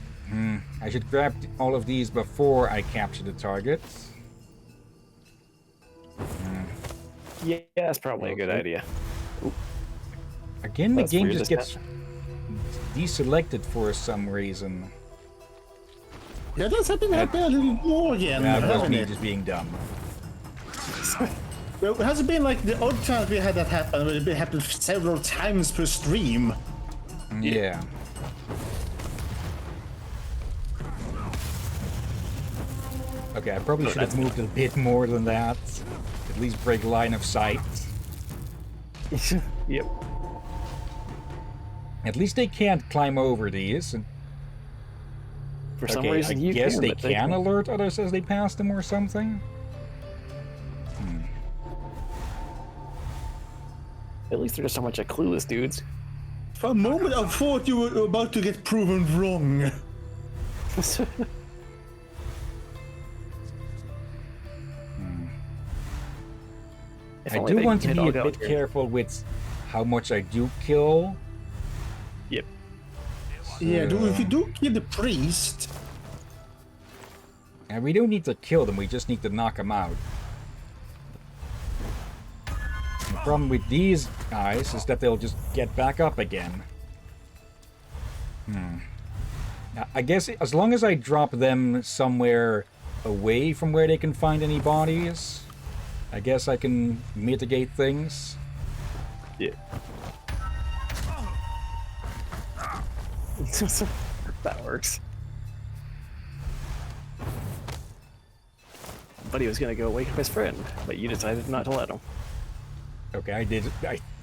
I should grab all of these before I capture the target. Yeah, that's probably a good idea. Again, the That's game weird, just isn't gets deselected for some reason. Yeah, that's happened a little more again. That was hasn't me it? just being dumb. Well, has it been like the odd times we had that happen? It happened several times per stream. Yeah. Okay, I probably should have moved a bit more than that. At least break line of sight. Yep. At least they can't climb over these. And, For some okay, reason, I you guess can, they but can alert others as they pass them or something. At least they're just so much of clueless dudes. For a moment, I thought you were about to get proven wrong. If I only do they want to could be all a go bit here. careful with how much I do kill. Yep. Yeah, if you do kill the priest, And we don't need to kill them, we just need to knock them out. The problem with these guys is that they'll just get back up again. Now, I guess as long as I drop them somewhere away from where they can find any bodies, I guess I can mitigate things. Yeah. That works. But he was gonna go wake up his friend, but you decided not to let him. Okay, I did.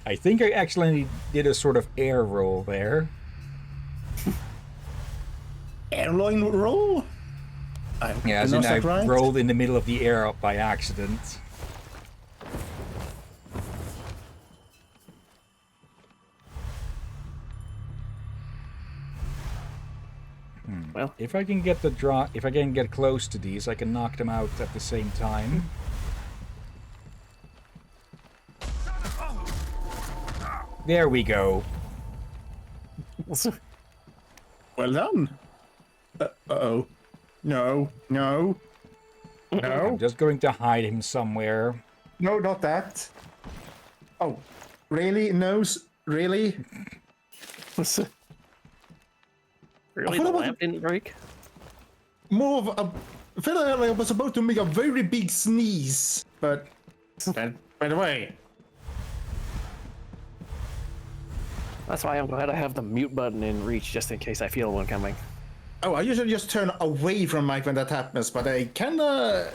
I think I actually did a sort of air roll there. airline roll? Yeah, as in I right? rolled in the middle of the air by accident. Well, If I can get if I can get close to these, I can knock them out at the same time. There we go. Well done. Uh-oh. No, no. I'm No. just going to hide him somewhere. No, not that. Oh, really? No, really? really, thought the it was- lamp didn't break? More of a... I felt like I was about to make a very big sneeze, but... By the way, That's why I'm glad I have the mute button in reach, just in case I feel one coming. oh, I usually just turn away from Mike when that happens, but I kinda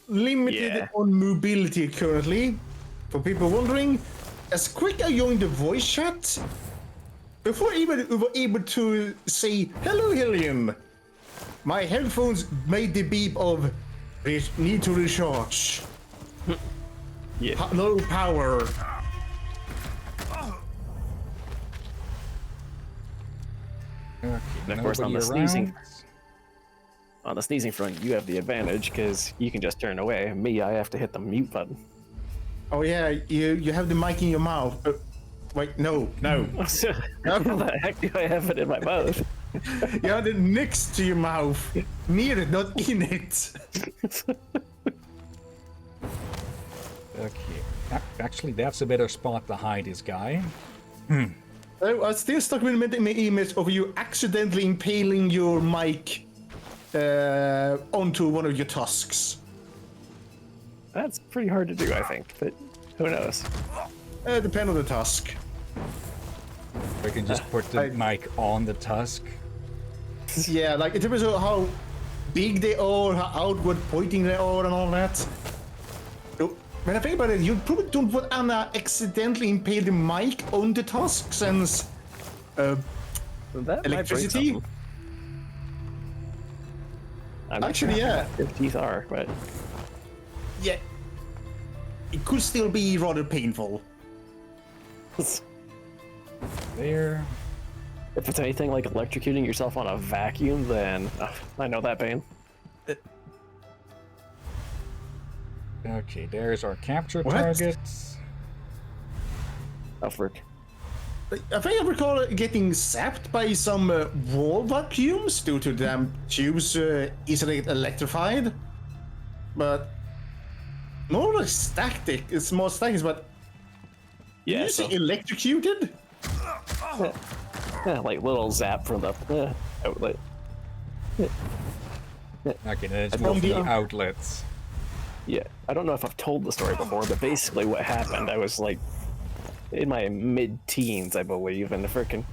limited Yeah. on mobility currently. For people wondering, as quick I joined the voice chat, before even we were able to say hello, Hillyan, my headphones made the beep of need to recharge, Yeah. low power. Okay, And of course, on the nobody sneezing- around. On the sneezing front, you have the advantage, because you can just turn away. Me, I have to hit the mute button. Oh yeah, you have the mic in your mouth. Wait, no. How the heck do I have it in my mouth? You have it next to your mouth, near it, not in it. Okay. Actually, that's a better spot to hide this guy. I'm still stuck with the image of you accidentally impaling your mic onto one of your tusks. That's pretty hard to do, I think, but who knows? Depend on the tusk. I can just put the mic on the tusk. Yeah, like it depends on how big they are, how outward pointing they are, and all that. So, when I think about it, you probably don't want Anna accidentally impale the mic on the tusk since That might break electricity. something. I'm not Actually, sure how yeah. their teeth are, but Yeah, it could still be rather painful. There. if it's anything like electrocuting yourself on a vacuum, then I know that pain. Okay, there's our capture What? targets. Oh, frick. I think I recall getting zapped by some wall vacuums due to them tubes easily electrified. But more like static. It's more static, but Yeah, you so, say electrocuted? yeah, like little zap from the outlet. Okay, then it's I more found from the the- outlets. Yeah, I don't know if I've told the story before, but basically what happened, I was like in my mid-teens, I believe, and the frickin'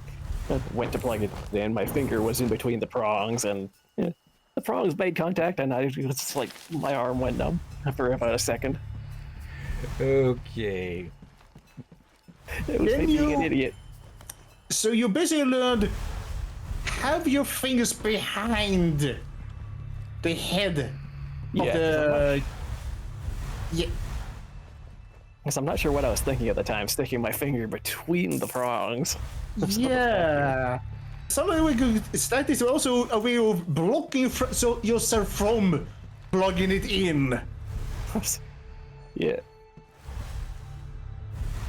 went to plug it in. My finger was in between the prongs, and the prongs made contact, and it's like my arm went numb for about a second. Okay. It was Can me being an you- idiot. So you basically learned have your fingers behind the head Yeah, of the. Yeah. Because I'm not sure what I was thinking at the time, sticking my finger between the prongs. Yeah. Something we could that is also a way of blocking yourself from plugging it in. Yeah.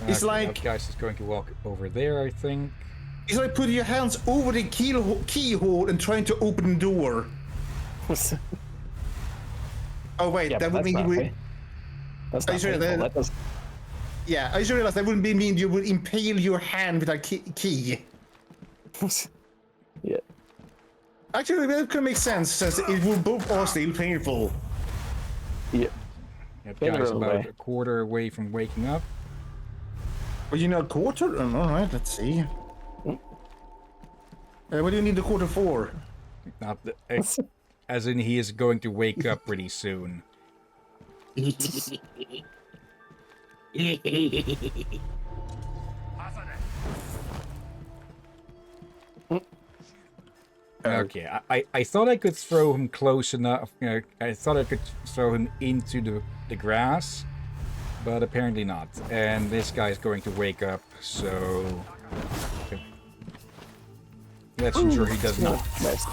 It's Okay, like- that guy's just going to walk over there, I think. It's like putting your hands over the keyhole and trying to open the door. Oh wait, Yeah, that but would that's mean not you would. pain. That's Are not you sure painful. that- That does. Yeah, I just realized that wouldn't mean you would impale your hand with a key. Yeah. Actually, that could make sense since it would both are still painful. Yeah. That In the guy's room, about way. a quarter away from waking up. But you know, a quarter? All right, let's see. What do you need the quarter for? Not the, as in, he is going to wake up pretty soon. Okay, I thought I could throw him close enough. I thought I could throw him into the grass, but apparently not. And this guy's going to wake up, so let's ensure he does not. Nice.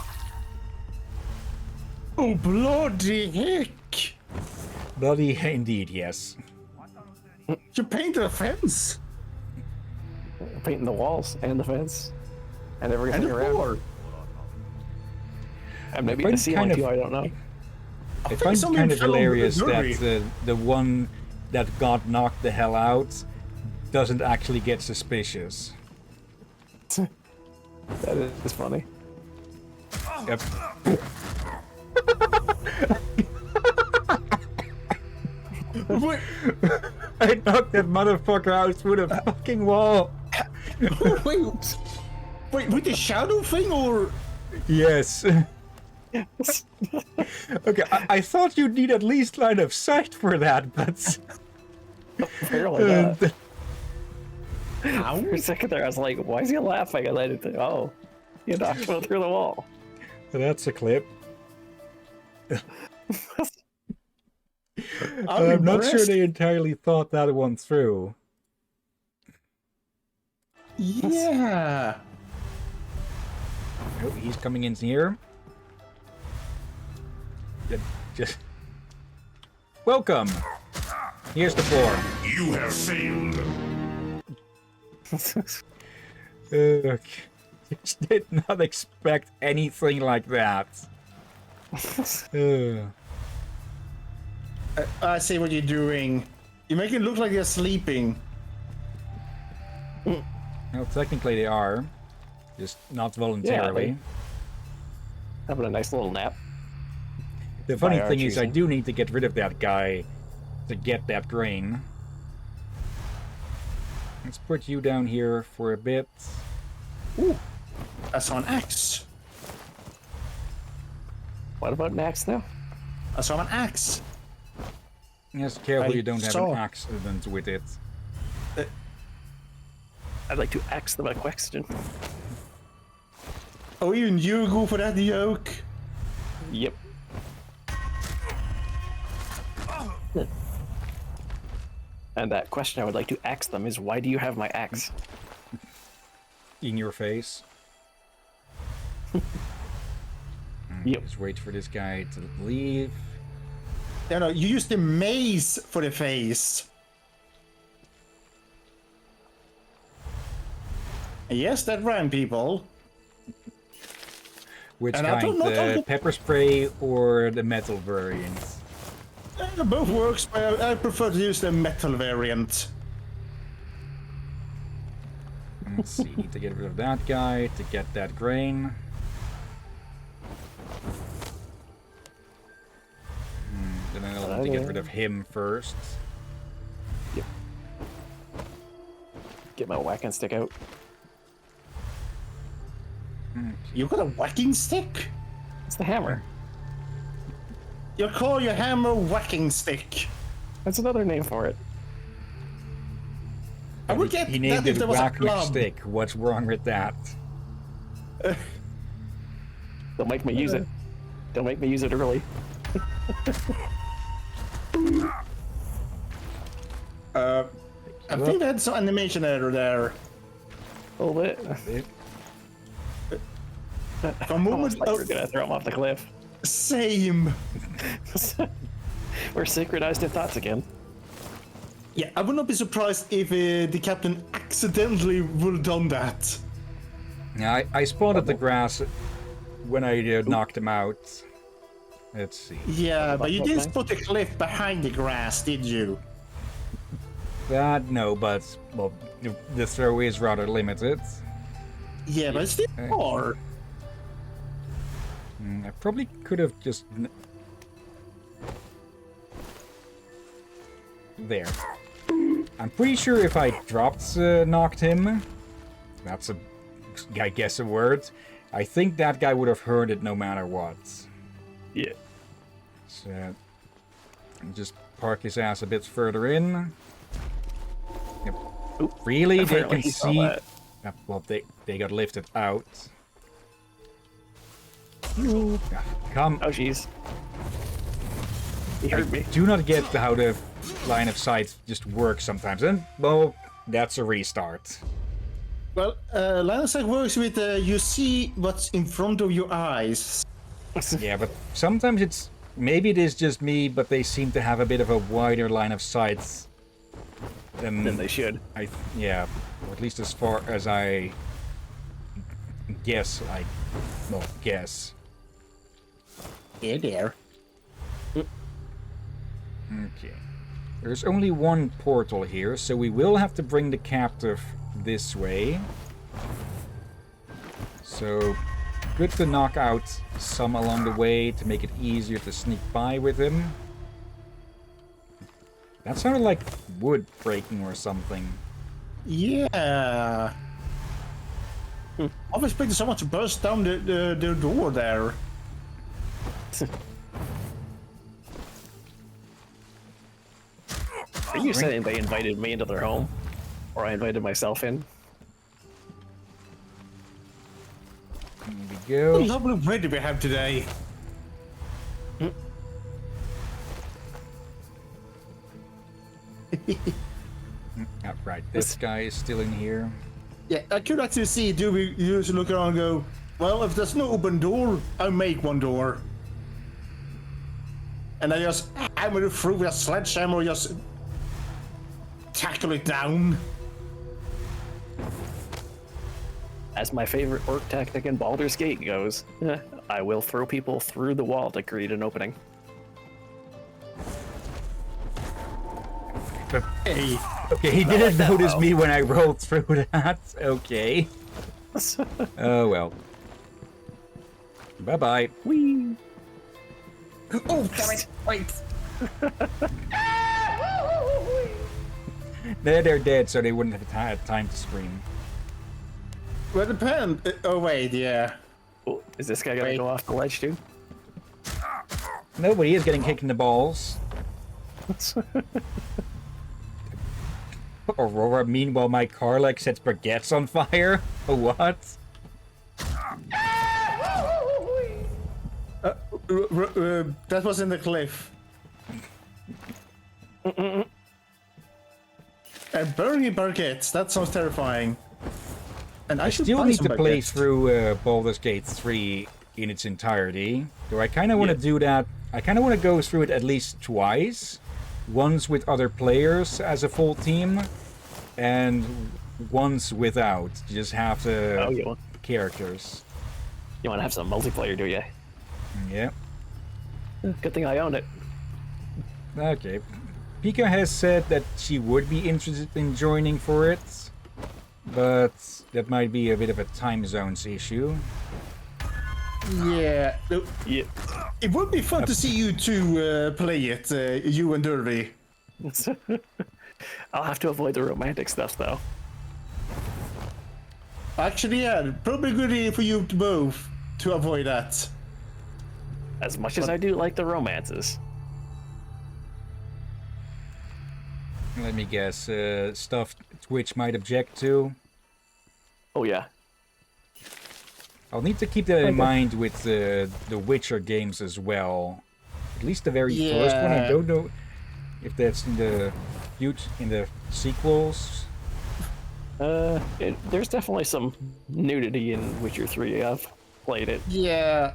Oh, bloody heck! Bloody indeed, yes. You painted a fence! Painting the walls and the fence and And everything the around. floor! And maybe find the ceiling kind of- too, I don't know. I think find it something kind of fell on the hilarious derby. that the one that got knocked the hell out doesn't actually get suspicious. That is funny. Yep. Wait, I knocked that motherfucker out through the fucking wall. wait, with the shadow thing or? Yes. Okay, I thought you'd need at least line of sight for that, but Apparently not. How? For a second there, I was like, why is he laughing? And I didn't think, oh, you knocked him through the wall. that's a clip. I'm I'm not sure impressed. they entirely thought that one through. Yeah. Oh, he's coming in here. Just welcome. Here's the floor. You have failed. Okay. Just did not expect anything like that. I see what you're doing. You make it look like you're sleeping. Well, technically they are, just not voluntarily. Having a nice little nap. The funny By our thing is, I choosing. do need to get rid of that guy to get that grain. Let's put you down here for a bit. Ooh, I saw an axe. What about next now? I saw an axe. Yes, careful I you don't have saw- an accident with it. I'd like to ask them a question. Oh, even you go for that joke? Yep. And that question I would like to ask them is, why do you have my axe? In your face. Yep. Just wait for this guy to leave. You know, you use the mace for the face. Yes, that ran, people. Which And I kind? don't know how The to- pepper spray or the metal variant? Both works, but I prefer to use the metal variant. Let's see, need to get rid of that guy to get that grain. Then I'll need to get rid of him first. Yep. Get my whacking stick out. You got a whacking stick? It's the hammer. You call your hammer whacking stick? That's another name for it. I would get He that named if it there was a Whack club. Stick. What's wrong with that? Don't make me use it. Don't make me use it early. I think that's some animation error there. A little bit. For a Almost moment, like we're gonna throw him off the cliff. same. We're synchronized in thoughts again. Yeah, I would not be surprised if the captain accidentally would have done that. Yeah, I spotted the grass when I knocked him out. Let's see. Yeah, but you what didn't thing? spot the cliff behind the grass, did you? That, no, but, well, the throw is rather limited. Yeah, but it's still far. I probably could have just... There. I'm pretty sure if I dropped knocked him, that's a, I guess, a word, I think that guy would have heard it no matter what. Yeah. So, just park his ass a bit further in. Yep. Oop. Really? They Apparently can he saw see... that. Well, they got lifted out. Come. Oh, jeez. He I heard me. do not get how the line of sight just works sometimes. And, well, that's a restart. Well, line of sight works with you see what's in front of your eyes. Yeah, but sometimes it's... Maybe it is just me, but they seem to have a bit of a wider line of sight than Then they should. yeah, or at least as far as I guess. Guess. Here, there. Okay. There's only one portal here, so we will have to bring the captive this way. So, good to knock out some along the way to make it easier to sneak by with him. That sounded like wood breaking or something. Yeah. I was expecting someone to burst down the door there. Are you saying they invited me into their home? Or I invited myself in? Here we What go. a lovely weather we have today. Right, this guy is still in here. Yeah, I could actually see, do we just look around and go, well, if there's no open door, I'll make one door. And I just hammer it through with a sledgehammer, just tackle it down. As my favorite orc tactic in Baldur's Gate goes, I will throw people through the wall to create an opening. But Hey. Okay, he didn't notice me when I rolled through that. Okay. Oh well. Bye bye. Whee! Oh, damn it! Wait. They're dead, so they wouldn't have had time to scream. Well, depend. Oh wait, yeah. Oh, is this guy gonna Wait. go off the ledge too? No, but he is getting kicked in the balls. Aurora, meanwhile, my car like sets baguettes on fire. What? That was in the cliff. And burning baguettes, that sounds terrifying. And I should Still buy need some to play baguettes. through Baldur's Gate 3 in its entirety. Though I kind of want to do that. I kind of want to go through it at least twice. Once with other players as a full team, and once without. Just have the characters. You want to have some multiplayer, do you? Yeah. Good thing I own it. Okay. Pika has said that she would be interested in joining for it, but that might be a bit of a time zones issue. Yeah. Yeah. It would be fun to see you two play it, you and Derby. I'll have to avoid the romantic stuff, though. Actually, yeah, probably good idea for you both to avoid that. As much as I do like the romances. Let me guess, stuff Twitch might object to. Oh yeah. I'll need to keep that in mind with the Witcher games as well. At least the very first one. I Yeah. don't know if that's in the sequels. There's definitely some nudity in Witcher 3. I've played it. Yeah.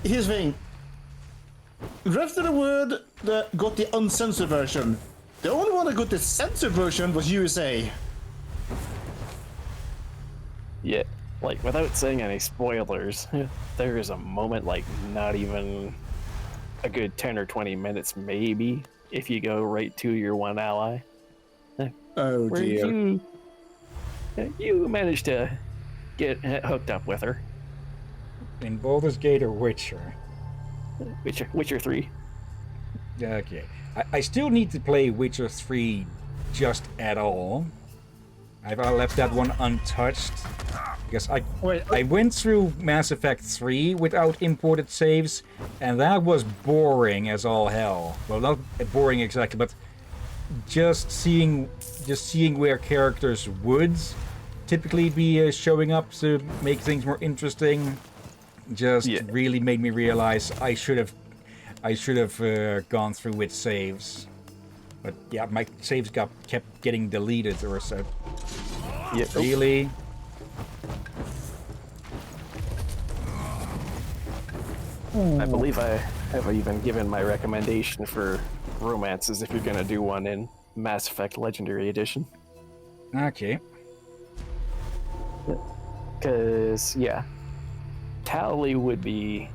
Here's the thing. Rest of the world got the uncensored version. The only one that got the censored version was USA. Yeah, like without saying any spoilers, there is a moment, like not even a good 10 or 20 minutes, maybe, if you go right to your one ally, Oh where dear. you manage to get hooked up with her. In Baldur's Gate or Witcher? Witcher 3. Okay. I still need to play Witcher 3 just at all. I've left that one untouched. Because I went through Mass Effect 3 without imported saves, and that was boring as all hell. Well, not boring exactly, but just seeing where characters would typically be showing up to make things more interesting just really made me realize I should have gone through with saves. But yeah, my saves kept getting deleted or so. Yeah. Really? I believe I have even given my recommendation for romances if you're gonna do one in Mass Effect Legendary Edition. Okay. Cause yeah, Tally would be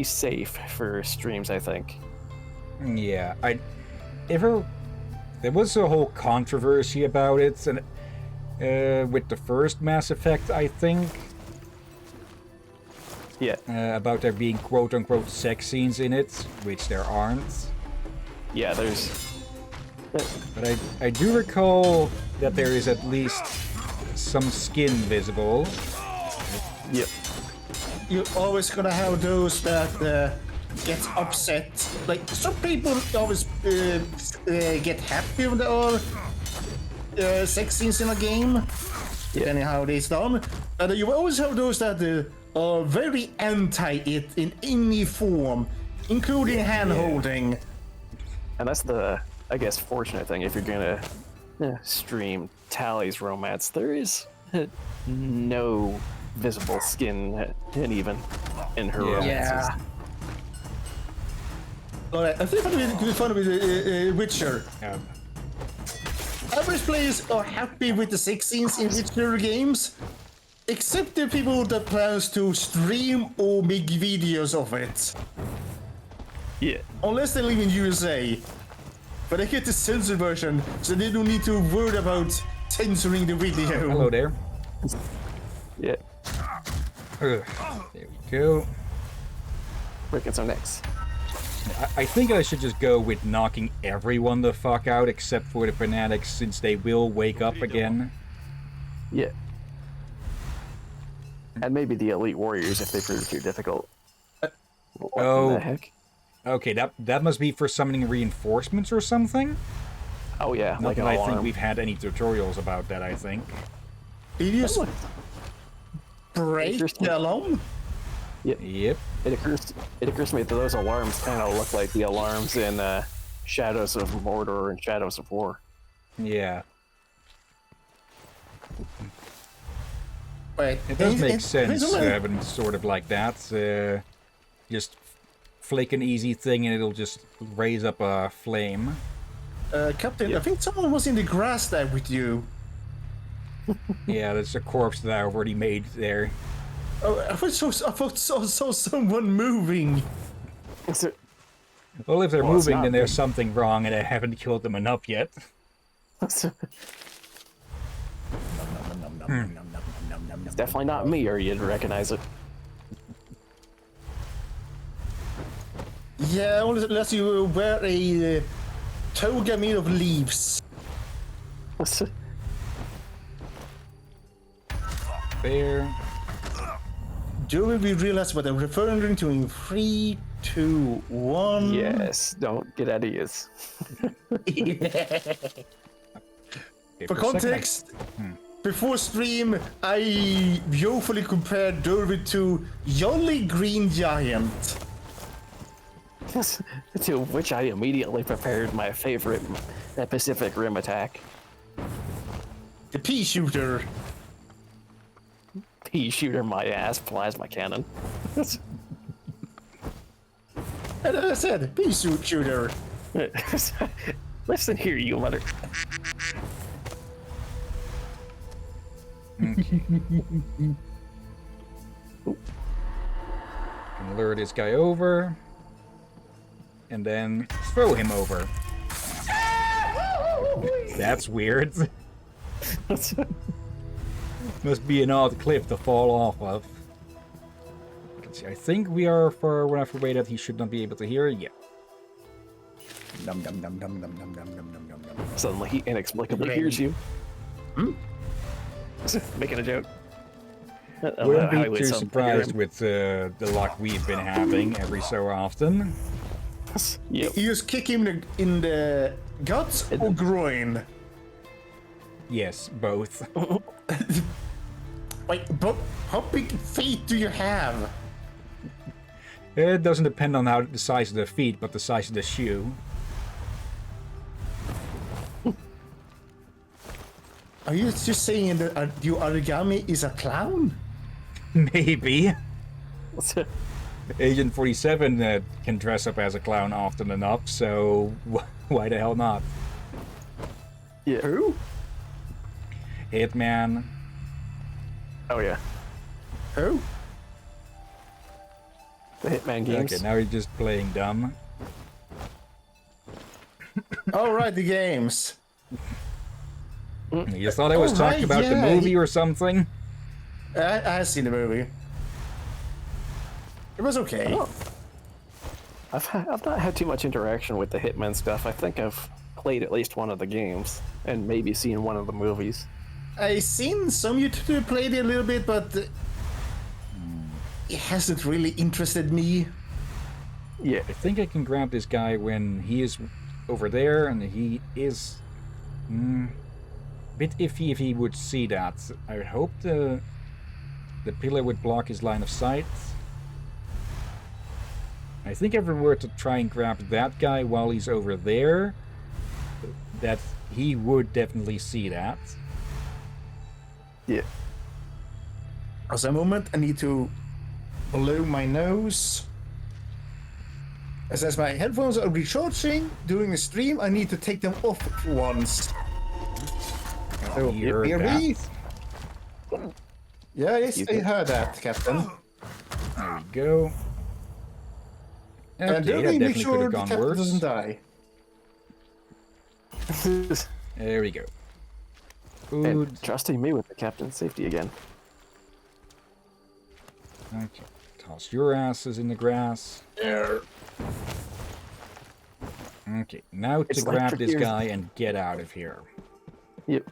safe for streams, I think. Yeah, there was a whole controversy about it, and with the first Mass Effect, I think. Yeah. About there being quote-unquote sex scenes in it, which there aren't. Yeah, there's. But I do recall that there is at least some skin visible. Yep. You're always gonna have those that get upset. Like some people always get happy when there are sex scenes in a game, depending how it is done. And you always have those that are very anti it in any form, including hand holding. And that's the, I guess, fortunate thing if you're gonna stream Tally's romance. There is no visible skin, and even in her romances. Yeah. Alright, I think it could be fun with Witcher. Yeah. Average players are happy with the sex scenes in Witcher games, except the people that plans to stream or make videos of it. Yeah. Unless they live in USA. But I get the censored version, so they don't need to worry about censoring the video. Hello there. Yeah. There we go. Breaking some necks. I think I should just go with knocking everyone the fuck out except for the fanatics, since they will wake up again. Yeah. And maybe the elite warriors if they prove too difficult. What Oh. the heck? Okay, that must be for summoning reinforcements or something? Oh yeah, Not like an that I think alarm. we've had any tutorials about that, I think. Did you just Oh, break Interesting. the alarm? Yep. It occurs to me that those alarms kind of look like the alarms in Shadows of Mordor and Shadows of War. Yeah. Wait, It does make sense wait a minute. having sort of like that. Just flick an easy thing and it'll just raise up a flame. Captain, I think someone was in the grass there with you. Yeah, that's a corpse that I already made there. Oh, I thought saw someone moving. Is it? Well, if they're Well, it's moving, not then there's big. something wrong and I haven't killed them enough yet. It's definitely not me, or you'd recognize it. Yeah, unless you wear a toga made of leaves. There. Do we realize what I'm referring to in 3, 2, 1? Yes, don't get ideas. Okay, For a second, context, before stream, I joyfully compared Derby to Jolly Green Giant. To which I immediately prepared my favorite Pacific Rim attack. The pea shooter. Pea shooter my ass, plasma cannon. And I said, pea shooter. Listen here, you mother. Can lure this guy over. And then throw him over. That's weird. Must be an odd cliff to fall off of. Let's see, I think we are far enough away that he should not be able to hear. Yeah. Dum dum dum dum dum dum dum dum dum dum dum. Suddenly he inexplicably hears you. Making a joke. Wouldn't How he be would too sound surprised like with the luck we've been having every so often. him. Yep. You just kick him in the guts or groin? Yes, both. Wait, but how big feet do you have? It doesn't depend on the size of the feet, but the size of the shoe. Are you just saying that your Aragami is a clown? Maybe. Agent 47 can dress up as a clown often enough, so why the hell not? Yeah. Who? Hitman. Oh yeah. Who? The Hitman games. Okay, now you're just playing dumb. All right, the games. You thought I was talking about the yeah, movie or something? I seen the movie. It was okay. Oh. I've not had too much interaction with the Hitman stuff. I think I've played at least one of the games and maybe seen one of the movies. I seen some YouTuber played it a little bit, but it hasn't really interested me. Yeah. I think I can grab this guy when he is over there, and he is a bit iffy if he would see that. I would hope the pillar would block his line of sight. I think if we were to try and grab that guy while he's over there, that he would definitely see that. Yeah. As a moment, I need to blow my nose. As my headphones are recharging during the stream, I need to take them off once. So, Hear hear that. me? Yeah, yes, I heard that, Captain. There we go. And Okay, that make definitely could sure have the gone captain worse. doesn't die. There we go. Food. And trusting me with the captain's safety again. Okay. Toss your asses in the grass. Yeah. Okay, now to It's grab electric this ears. guy and get out of here. Yep.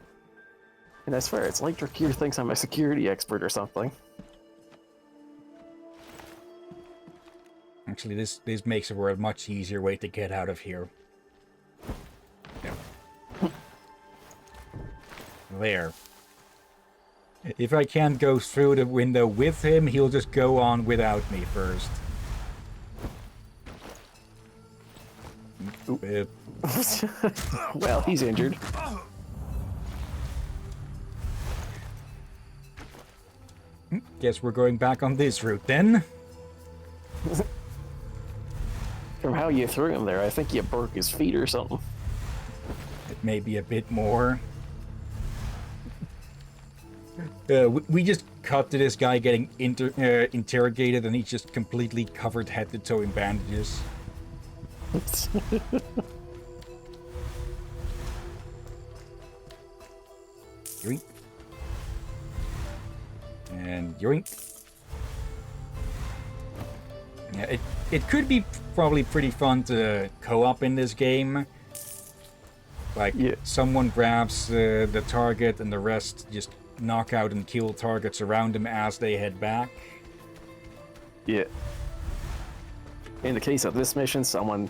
And I swear, it's like Drakir thinks I'm a security expert or something. Actually, this makes it a much easier way to get out of here. Yep. There. If I can't go through the window with him, he'll just go on without me first. Well, he's injured. Guess we're going back on this route then. From how you threw him there, I think you broke his feet or something. It may be a bit more. We just cut to this guy getting interrogated, and he's just completely covered head to toe in bandages. Yoink. And yoink. Yeah, it could be probably pretty fun to co-op in this game. Like, Yeah. someone grabs the target and the rest just knock out and kill targets around them as they head back. Yeah. In the case of this mission, someone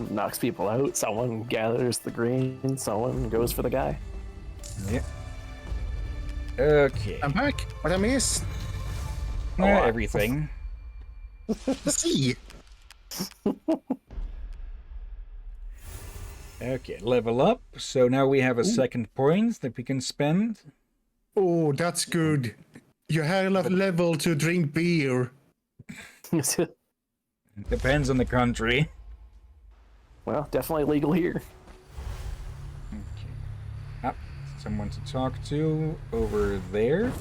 knocks people out, someone gathers the grain, someone goes for the guy. Yeah. Okay. I'm back. What I missed? Everything. See. Okay, level up. So now we have a second point that we can spend. Oh, that's good. You have enough level to drink beer. Depends on the country. Well, definitely legal here. Okay. Ah, someone to talk to over there.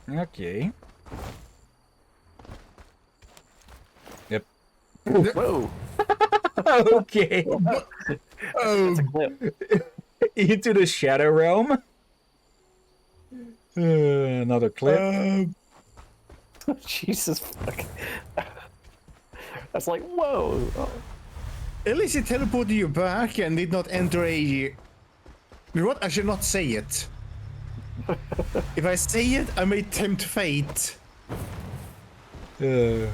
Okay. Yep. Whoa! Okay. Oh, Clip. Into the Shadow Realm. Another clip. Jesus fuck. That's like, whoa! Oh, at least it teleported you back and did not enter a... You know what? I should not say it. If I say it, I may tempt fate. Yeah,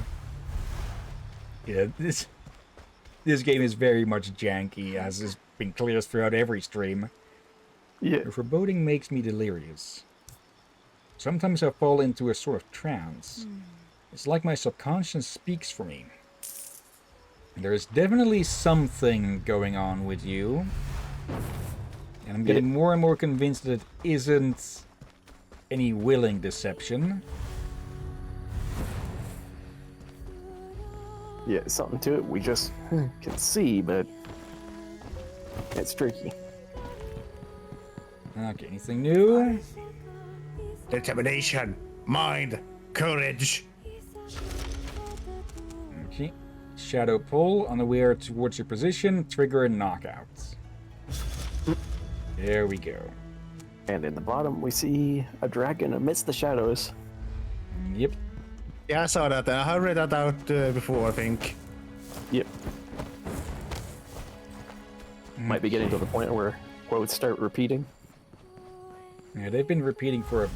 this game is very much janky, as has been clear throughout every stream. yeah. The foreboding makes me delirious. Sometimes I fall into a sort of trance. It's like my subconscious speaks for me. There is definitely something going on with you. And I'm getting more and more convinced that it isn't any willing deception. Yeah, something to it we just can see, but it's tricky. Okay, anything new? Determination, mind, courage. Okay. Shadow pull on the way towards your position, trigger and knockout. There we go. And in the bottom, we see a dragon amidst the shadows. Yep. Yeah, I saw that. I read that out before, I think. Yep. Might be getting to the point where quotes start repeating. Yeah, they've been repeating for a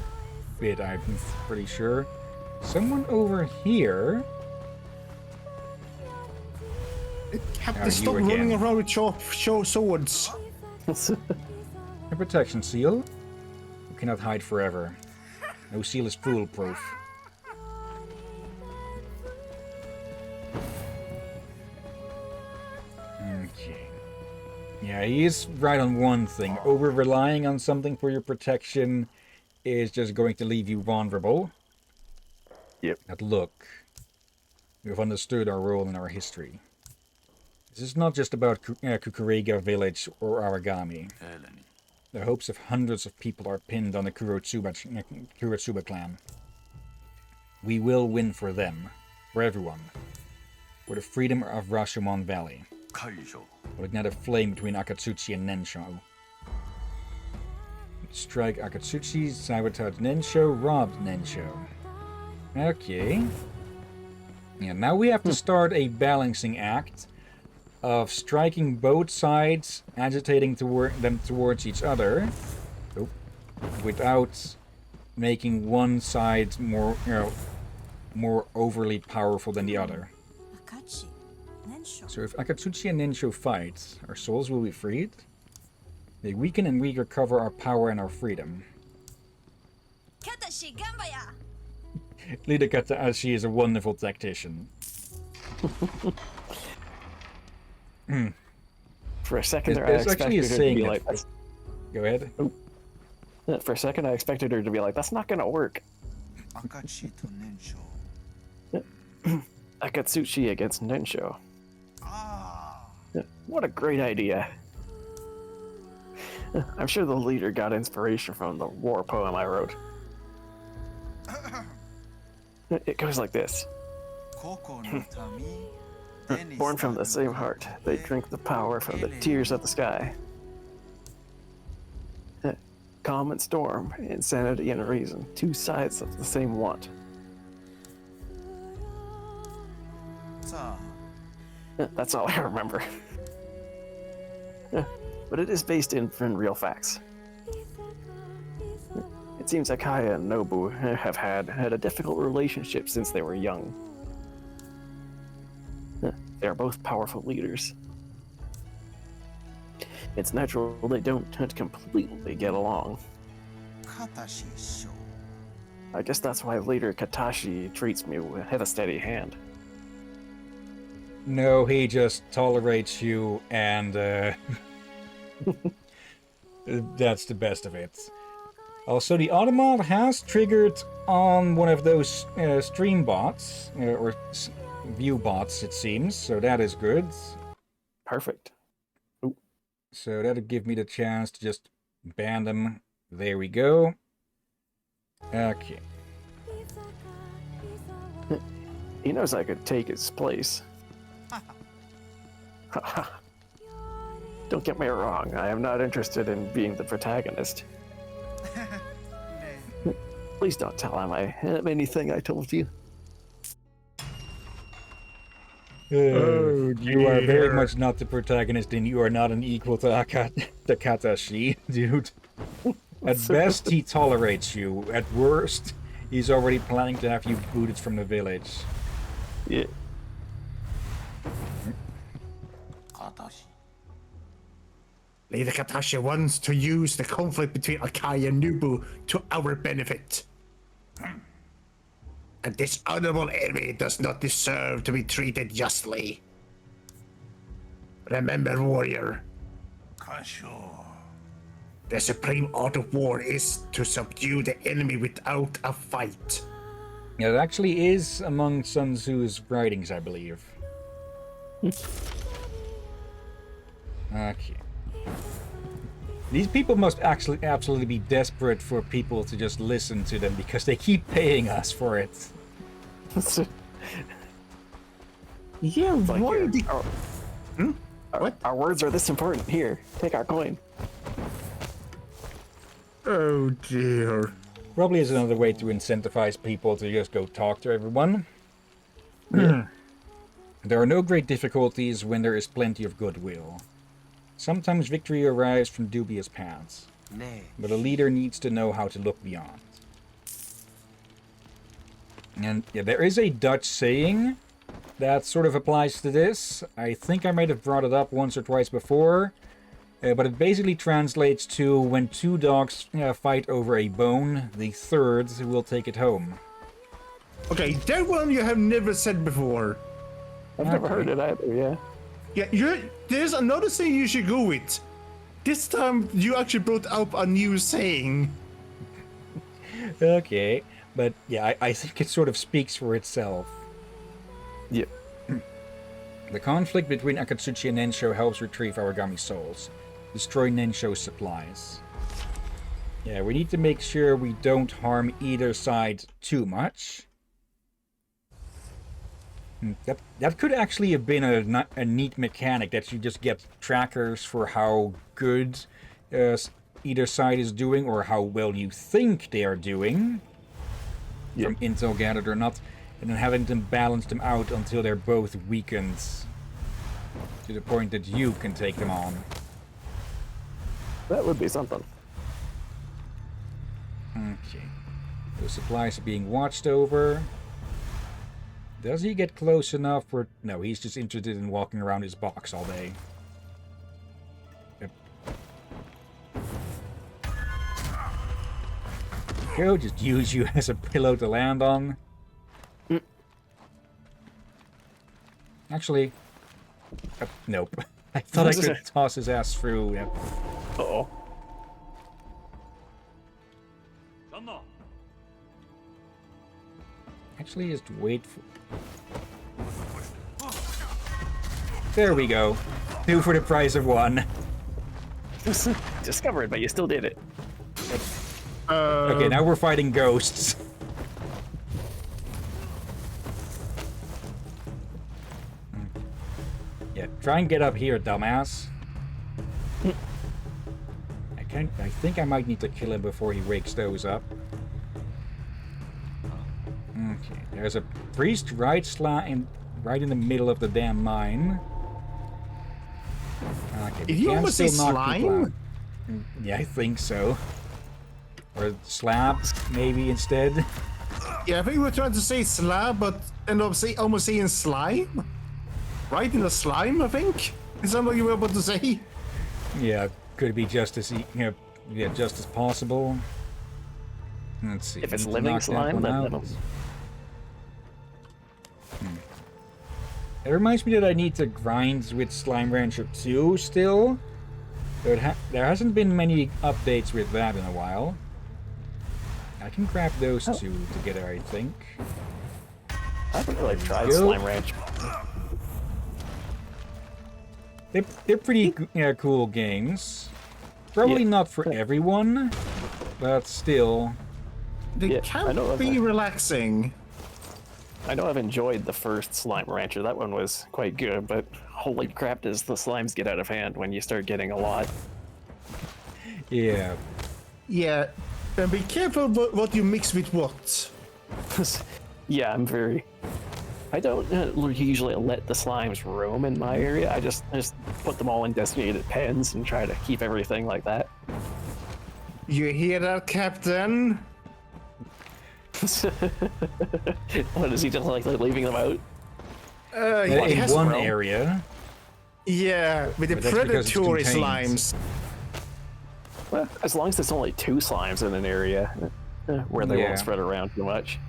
bit, I'm pretty sure. Someone over here. Captain, you stop again. running around with show swords. A protection seal. You cannot hide forever. No seal is foolproof. Okay. Yeah, he is right on one thing. Over-relying on something for your protection is just going to leave you vulnerable. Yep. But look, we've understood our role in our history. This is not just about Kukurega village or Aragami. The hopes of hundreds of people are pinned on the Kuratsuba clan. We will win for them, for everyone, for the freedom of Rashomon Valley. Will ignite a flame between Akatsuchi and Nensho. Strike Akatsuchi, sabotage Nensho, rob Nensho. Okay. Yeah, now we have to start a balancing act of striking both sides, agitating them towards each other, without making one side more, more overly powerful than the other. So if Akatsuchi and Nensho fight, our souls will be freed. They weaken and we recover our power and our freedom. Leader Katashi is a wonderful tactician. For a second there, I There's actually expected a her to saying be that... like, Go ahead. for a second I expected her to be like, that's not gonna work. Akachi to Nensho. Akatsuchi against Nensho. Ah. What a great idea. I'm sure the leader got inspiration from the war poem I wrote. It goes like this. Born from the same heart, they drink the power from the tears of the sky. Calm and storm, insanity and reason, two sides of the same want. That's all I remember. But it is based in real facts. It seems Akaya and Nobu have had a difficult relationship since they were young. They are both powerful leaders. It's natural they don't completely get along. I guess that's why leader Katashi treats me with a steady hand. No, he just tolerates you, and that's the best of it. Also, the Automod has triggered on one of those stream bots, or view bots, it seems, so that is good. Perfect. Ooh. So that'll give me the chance to just ban them. There we go. Okay. He knows I could take his place. Don't get me wrong, I am not interested in being the protagonist. Please don't tell him anything I told you. You are very much not the protagonist, and you are not an equal to Katashi, dude. At best, he tolerates you. At worst, he's already planning to have you booted from the village. Yeah. Leader Katashi wants to use the conflict between Akai and Nubu to our benefit. And this honorable enemy does not deserve to be treated justly. Remember, warrior. The supreme art of war is to subdue the enemy without a fight. Yeah, it actually is among Sun Tzu's writings, I believe. Okay. These people must actually absolutely be desperate for people to just listen to them because they keep paying us for it. Yeah, Like why here, did... What? Our words are this important. Here, take our coin. Oh dear. Probably is another way to incentivize people to just go talk to everyone. Yeah. There are no great difficulties when there is plenty of goodwill. Sometimes victory arrives from dubious paths, but a leader needs to know how to look beyond. And yeah, there is a Dutch saying that sort of applies to this. I think I might have brought it up once or twice before, but it basically translates to when two dogs fight over a bone, the third will take it home. Okay, that one you have never said before. I've never heard it either, yeah. Yeah, there's another saying you should go with. This time you actually brought up a new saying. Okay, but yeah, I think it sort of speaks for itself. Yeah. The conflict between Akatsuchi and Nensho helps retrieve Aragami souls. Destroy Nensho's supplies. Yeah, we need to make sure we don't harm either side too much. That could actually have been a neat mechanic, that you just get trackers for how good either side is doing, or how well you think they are doing, from intel gathered or not, and then having them balance them out until they're both weakened to the point that you can take them on. That would be something. Okay. Those supplies are being watched over. Does he get close enough for... No, he's just interested in walking around his box all day. Yep. Go, just use you as a pillow to land on. Actually... nope. I thought I could toss his ass through. Yep. Uh-oh. Actually, just wait for... There we go. 2 for the price of 1. Discovered, but you still did it. Okay, now we're fighting ghosts. Yeah, try and get up here, dumbass. I think I might need to kill him before he wakes those up. Okay, there's a priest right in the middle of the damn mine. Okay, Did you almost say slime? Yeah, I think so. Or slabs, maybe, instead. Yeah, I think we were trying to say slab, but end up almost saying slime. Right in the slime, I think. Is that what you were about to say? Yeah, could be just as just as possible. Let's see. If it's Need to living knock that slime, one then out. it'll... It reminds me that I need to grind with Slime Rancher 2 still. There hasn't been many updates with that in a while. I can grab those two together, I think. I haven't really tried Go. Slime Ranch. They're pretty cool games. Probably not for everyone, but still. They Yeah, I can know be relaxing. I know I've enjoyed the first Slime Rancher. That one was quite good, but holy crap, does the slimes get out of hand when you start getting a lot. Yeah. Yeah, and be careful what you mix with what. Yeah, I don't usually let the slimes roam in my area. I just put them all in designated pens and try to keep everything like that. You hear that, Captain? What, is he just like leaving them out? In has one roam. area. Yeah, with the But that's because it's predatory contained. slimes. Well, as long as there's only 2 slimes in an area where they Yeah. won't spread around too much.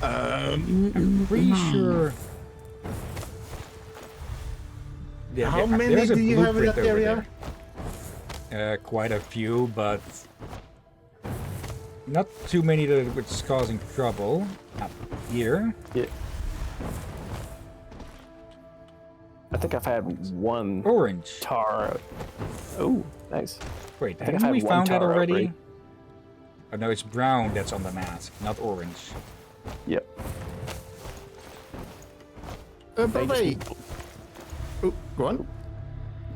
I'm pretty sure. Yeah, How many there's a do you have in blueprint that over area? there. Quite a few, but not too many that was causing trouble. Up here. Yeah. I think I've had one Orange. tar. Oh, nice. Wait, I think I've haven't we had one found that tar already? outbreak. Oh no, it's brown that's on the mask, not orange. Yep. But They just- wait. Oh, go on.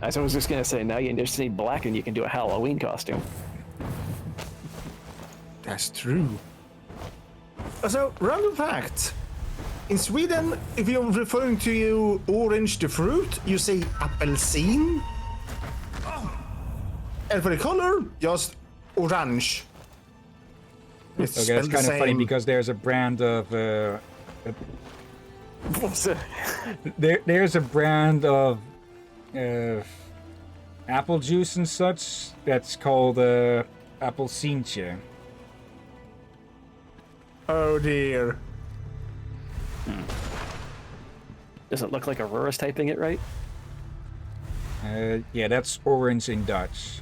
As I was just gonna say, now you just need black and you can do a Halloween costume. That's true. So, random fact. In Sweden, if you're referring to orange the fruit, you say apelsin. And for the color, just orange. It's Okay, that's spelled the kind of funny same. because there's a brand of there's a brand of apple juice and such that's called appelsientje. Oh dear. Does it look like Aurora's typing it right? Yeah, that's orange in Dutch.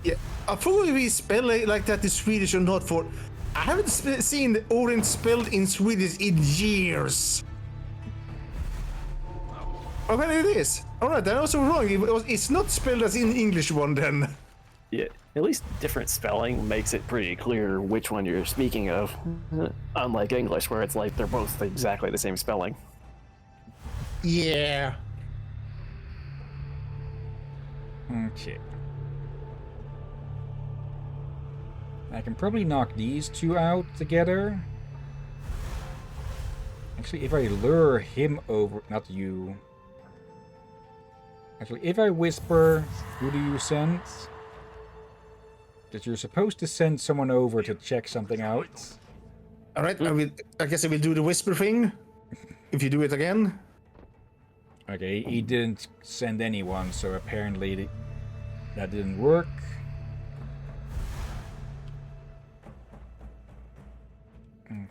Yeah, I thought we spell it like that in Swedish or not for. I haven't seen the orange spelled in Swedish in years. Okay, it is. Alright, then I was wrong. It's not spelled as in English one then. Yeah. At least different spelling makes it pretty clear which one you're speaking of. Unlike English, where it's like they're both exactly the same spelling. Yeah. Okay. I can probably knock these two out together. Actually, if I lure him over... Not you. Actually, if I whisper, who do you send? That you're supposed to send someone over to check something out. All right. I guess I will do the whisper thing. If you do it again. Okay, he didn't send anyone, so apparently that didn't work.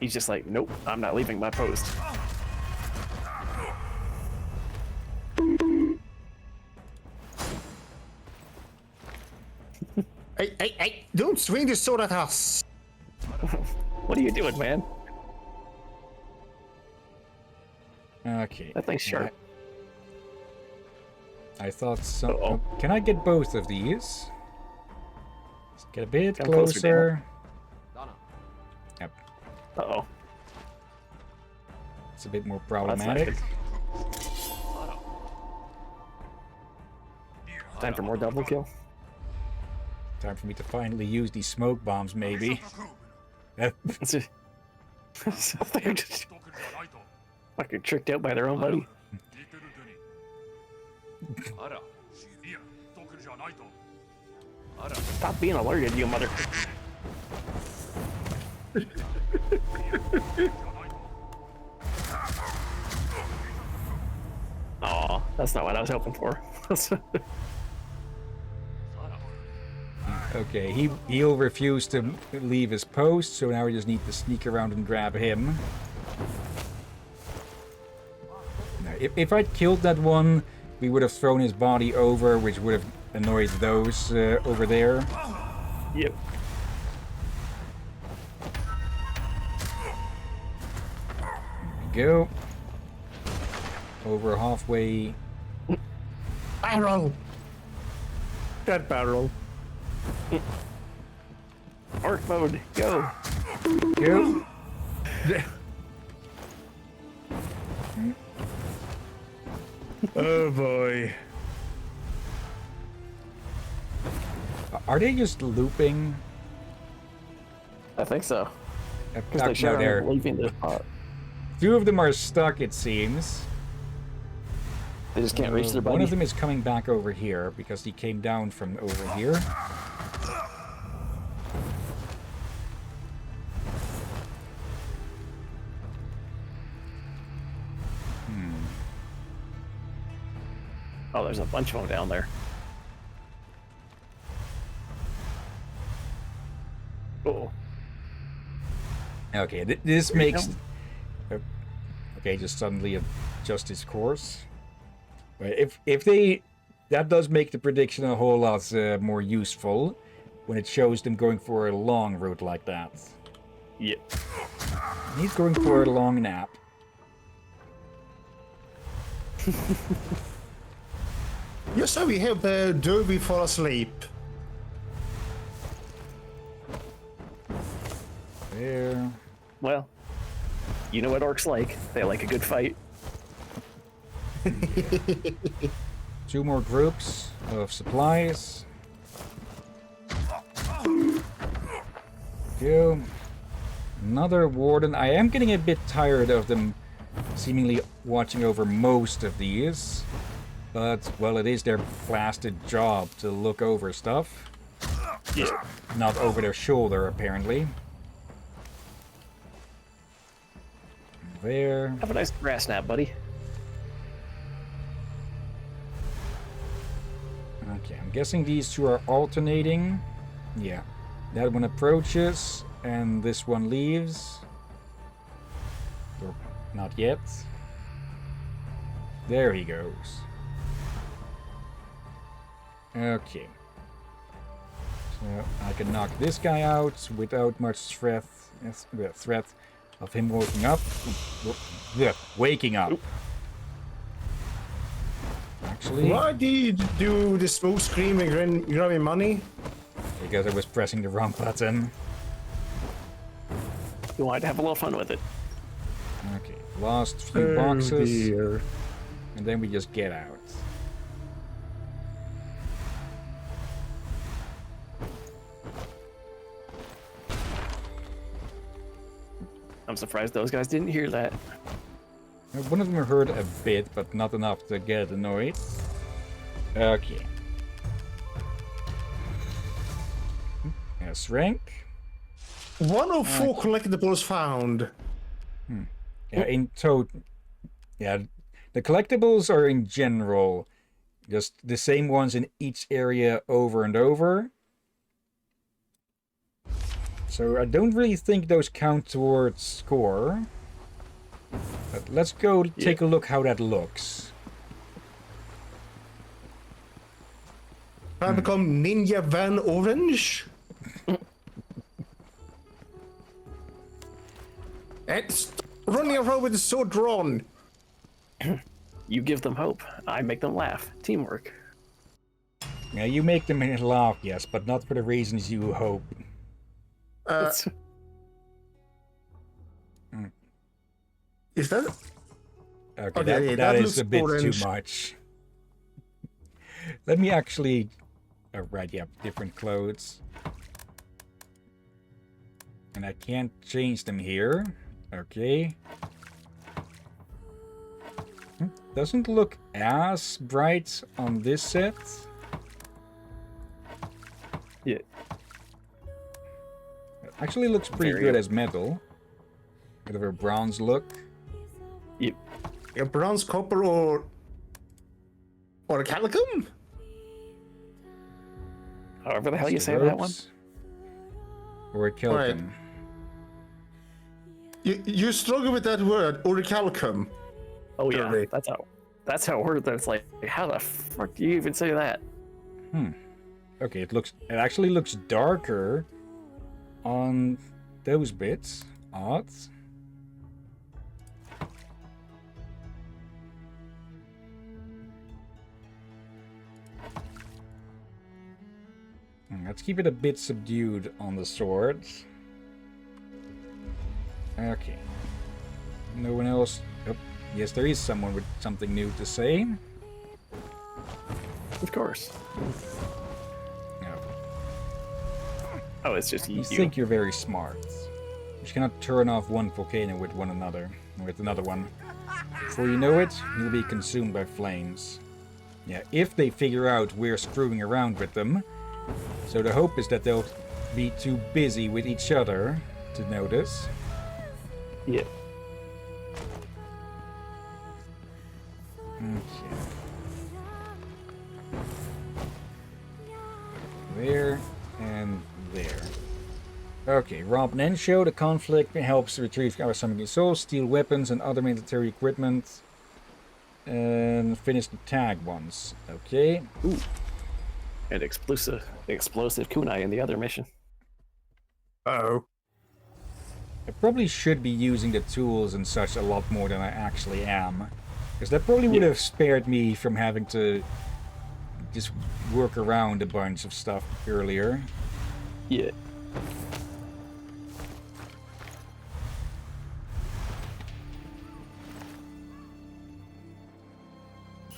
He's just like, nope, I'm not leaving my post. Hey, don't swing the sword at us. What are you doing, man? Okay. That thing's sharp. I thought so. Uh-oh. Can I get both of these? Let's get a bit Come closer, closer. Yep. Uh-oh. It's a bit more That's problematic. not good. Time for more double kill. Time for me to finally use these smoke bombs, maybe. They're just fucking tricked out by their own buddy. Stop being alerted, you mother. Aw, that's not what I was hoping for. Okay, he'll refuse to leave his post, so now we just need to sneak around and grab him. Now, if I'd killed that one, we would have thrown his body over, which would have annoyed those over there. Yep. Go. Over halfway. Barrel. That barrel. Arc mode, go. Go. Oh boy. Are they just looping? I think so. Because No, they sure they're- are leaving the spot. Two of them are stuck, it seems. They just can't reach their buddy. One of them is coming back over here because he came down from over here. Oh, there's a bunch of them down there. Oh. Okay, this makes... Okay, just suddenly adjust his course. But if they... That does make the prediction a whole lot more useful when it shows them going for a long route like that. Yep. He's going for a long nap. Just so we help Derby fall asleep. There. Well, you know what orcs like. They like a good fight. Two more groups of supplies. Go. Another warden. I am getting a bit tired of them seemingly watching over most of these. But, well, it is their blasted job to look over stuff. Yeah. Not over their shoulder, apparently. There. Have a nice grass nap, buddy. Okay, I'm guessing these two are alternating. Yeah. That one approaches, and this one leaves. Or not yet. There he goes. Okay. So I can knock this guy out without much threat of him waking up. Yeah, waking up. Actually, Why did you do the smoke screen and grabbing money? because I was pressing the wrong button. You wanted to have a little fun with it. Okay, last few boxes. Dear. And then we just get out. I'm surprised those guys didn't hear that. One of them heard a bit, but not enough to get annoyed. Okay. Yes, rank. 104 collectibles found. Yeah, in total. Yeah, the collectibles are in general just the same ones in each area over and over. So I don't really think those count towards score. But let's go take a look how that looks. I become Ninja Van Orange. It's running around with the sword drawn. You give them hope. I make them laugh. Teamwork. Yeah, you make them laugh, yes, but not for the reasons you hope. It's- Is that? Okay, Okay, that is looks a bit orange. too much. Let me actually... Oh, right, yeah, different clothes. And I can't change them here. Okay. Doesn't look as bright on this set. yeah. Actually looks pretty Very good good. as metal. Bit of a bronze look. You, A bronze, copper, or a calicum? however the hell you The say that one. ropes. Or a Kelton. You struggle with that word, orichalcum. Oh yeah, Totally. that's how word that's like. How the fuck do you even say that? Okay, it actually looks darker on those bits. Odd. Let's keep it a bit subdued on the swords. Okay. No one else. Oh, yes, there is someone with something new to say. Of course. No. Oh, it's just you. You think you're very smart. You cannot turn off one volcano with another one. Before you know it, you'll be consumed by flames. Yeah, if they figure out we're screwing around with them. So the hope is that they'll be too busy with each other to notice. Yeah. Okay. There and there. Okay, rob and end show. The conflict helps retrieve our summoning souls, steal weapons and other military equipment. And finish the tag ones. Okay. Ooh. And explosive kunai in the other mission. Oh. I probably should be using the tools and such a lot more than I actually am. Because that probably would have spared me from having to just work around a bunch of stuff earlier. Yeah.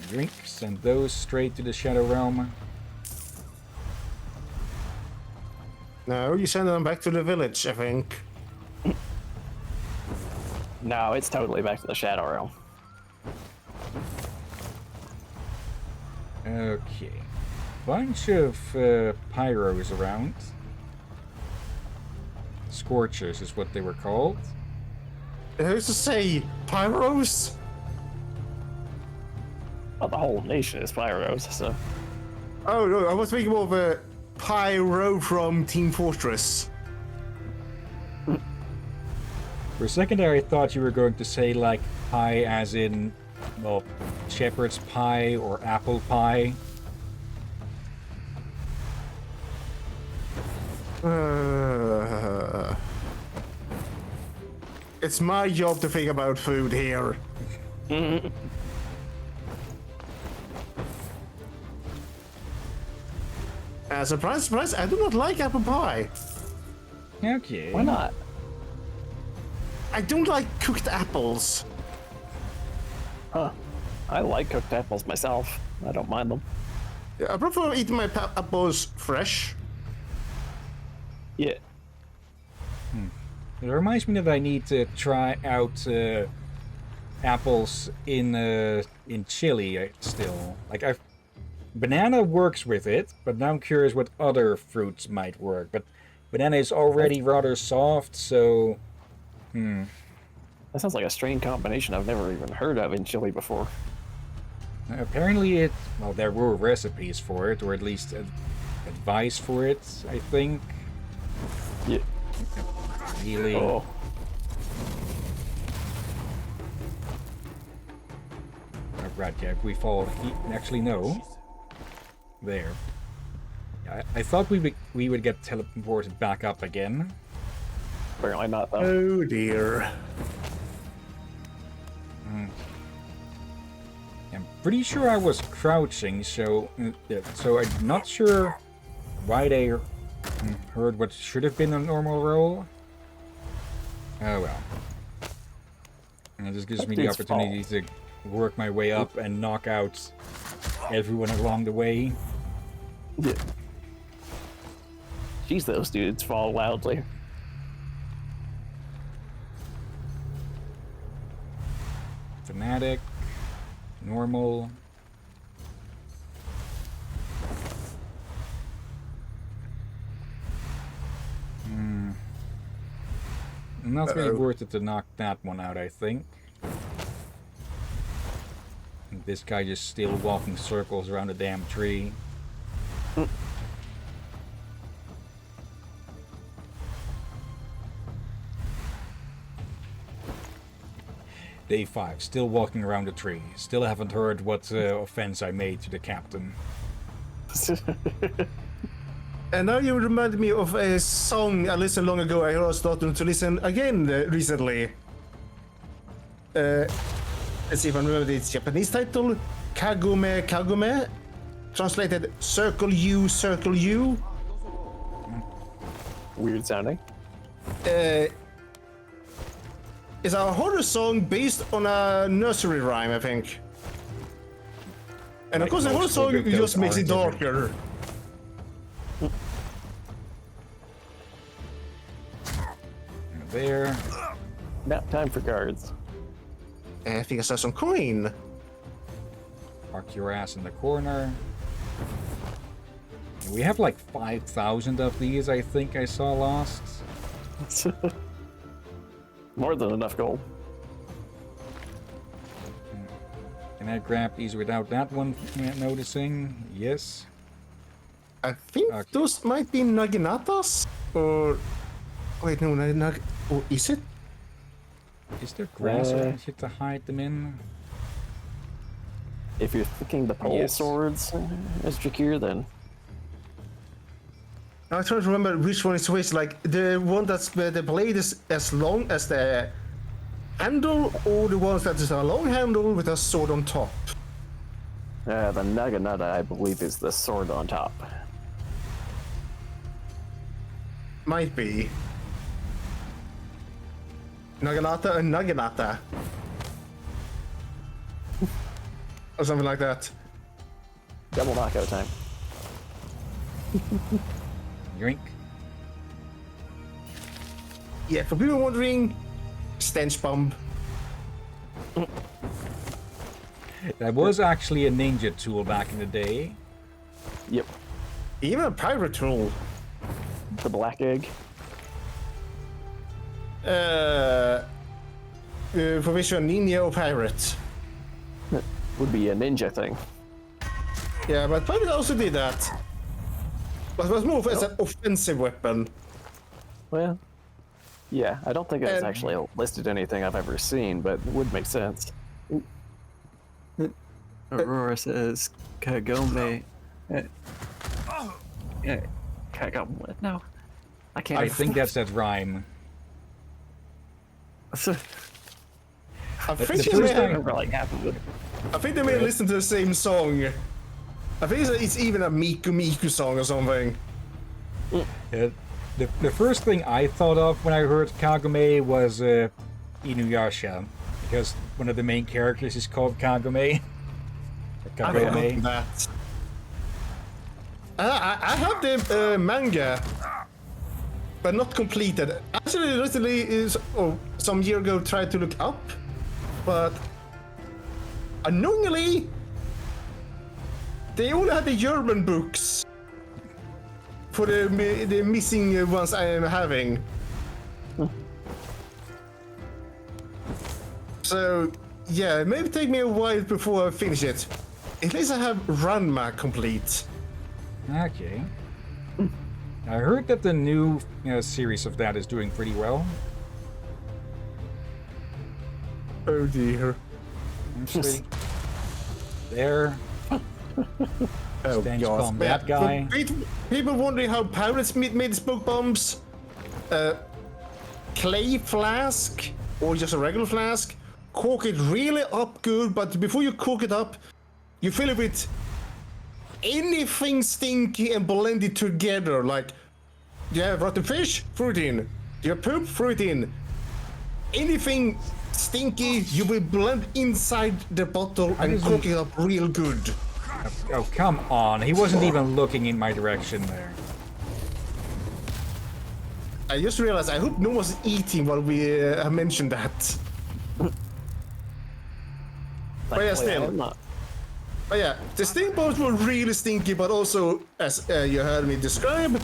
Drink, send those straight to the Shadow Realm. No, you send them back to the village, I think. No, it's totally back to the Shadow Realm. Okay. Bunch of pyros around. Scorchers is what they were called. Who's to say pyros? Well, the whole nation is pyros, so. Oh no, I was thinking more of a pyro from Team Fortress. For a second there, I thought you were going to say like pie as in, well, shepherd's pie or apple pie. It's my job to think about food here. Surprise, surprise, I do not like apple pie. Okay. Why not? I don't like cooked apples. Huh. I like cooked apples myself. I don't mind them. Yeah, I prefer eating my apples fresh. Yeah. It reminds me that I need to try out apples in chili still. Like banana works with it, but now I'm curious what other fruits might work. But banana is already rather soft, so That sounds like a strange combination I've never even heard of in chili before. apparently there were recipes for it, or at least advice for it, I think. Yeah. Really. Oh. Right, yeah, if we fall, actually no. There. Yeah, I thought we would get teleported back up again. Apparently not, though. Oh dear. I'm pretty sure I was crouching, so I'm not sure why they heard what should have been a normal roll. Oh well. And it just gives me the It's opportunity to work my way up and knock out everyone along the way. Yeah. Jeez, those dudes fall loudly. Fanatic, normal. Not really worth it to knock that one out, I think. And this guy just still walking circles around the damn tree. Day 5, still walking around the tree. Still haven't heard what offense I made to the captain. And now you reminded me of a song I listened long ago. I was starting to listen again recently. Let's see if I remember its Japanese title. Kagome Kagome. Translated Circle U, Circle U. Weird sounding. It's a horror song based on a nursery rhyme, I think. And of Like course, the horror most song folk just makes it oranges. darker. There. Now, time for guards. I think I saw some coin. Park your ass in the corner. We have like 5,000 of these, I think I saw last. More than enough gold. Can I grab these without that one noticing? Yes. I think Okay. those might be Naginatas? Or... Wait, no, or is it? Is there grass around here to hide them in? If you're thinking the pole Yes. swords is trickier, then I'm trying to remember which one is which. Like, the one that's where the blade is as long as the handle, or the ones that is a long handle with a sword on top. the Naginata, I believe, is the sword on top. Might be. Naginata and Naginata. Or something like that. Double knockout time. Yoink. Yeah, for people wondering, stench bomb. That was actually a ninja tool back in the day. Yep. Even a pirate tool. The black egg. For which one, ninja or pirate? Would be a ninja thing. Yeah, but pirate also did that. But it was more as an offensive weapon. Well, yeah, I don't think it's And- actually listed anything I've ever seen, but it would make sense. Aurora says Kagome. Kagome. What? No. I can't. I even- think that's that rhyme. I think, the they first may time- have, remember like half of it. I think they may have listened to the same song. I think it's even a Miku Miku song or something. The first thing I thought of when I heard Kagome was Inuyasha, because one of the main characters is called Kagome. I forgot Kagome. that. I have the manga, but not completed. Actually, recently is some year ago tried to look up, but unknowingly they only had the German books for the missing ones I am having. So yeah, it may take me a while before I finish it. At least I have Ranma complete. Okay. I heard that the new series of that is doing pretty well. Oh dear. Actually, there. Oh Stench god. bomb that guy. People wondering how pirates made smoke bombs. Clay flask or just a regular flask. Cork it really up good, but before you cook it up, you fill it with anything stinky and blend it together. Like, you have rotten fish, throw it in. You have poop, throw it in. Anything stinky, you will blend inside the bottle and cook it up real good. Oh, come on. He wasn't even looking in my direction there. I just realized, I hope no one's eating while we mentioned that. But yeah, still. But yeah, the stink bombs were really stinky, but also, as you heard me describe,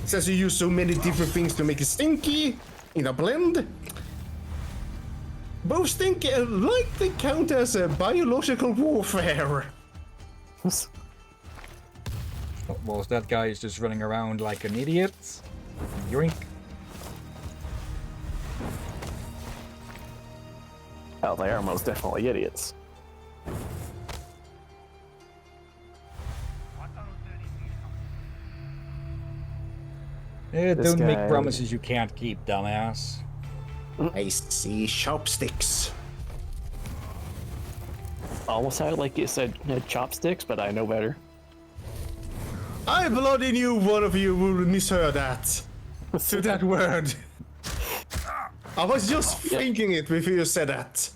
since you use so many different things to make it stinky in a blend, both stinky and likely count as a biological warfare. Whilst that guy is just running around like an idiot. Yoink. Oh, they are most definitely idiots. Don't guy- make promises you can't keep, dumbass. I see chopsticks. Almost sounded like you said chopsticks, but I know better. I bloody knew one of you would misheard that. To that word. I was just thinking it before you said that.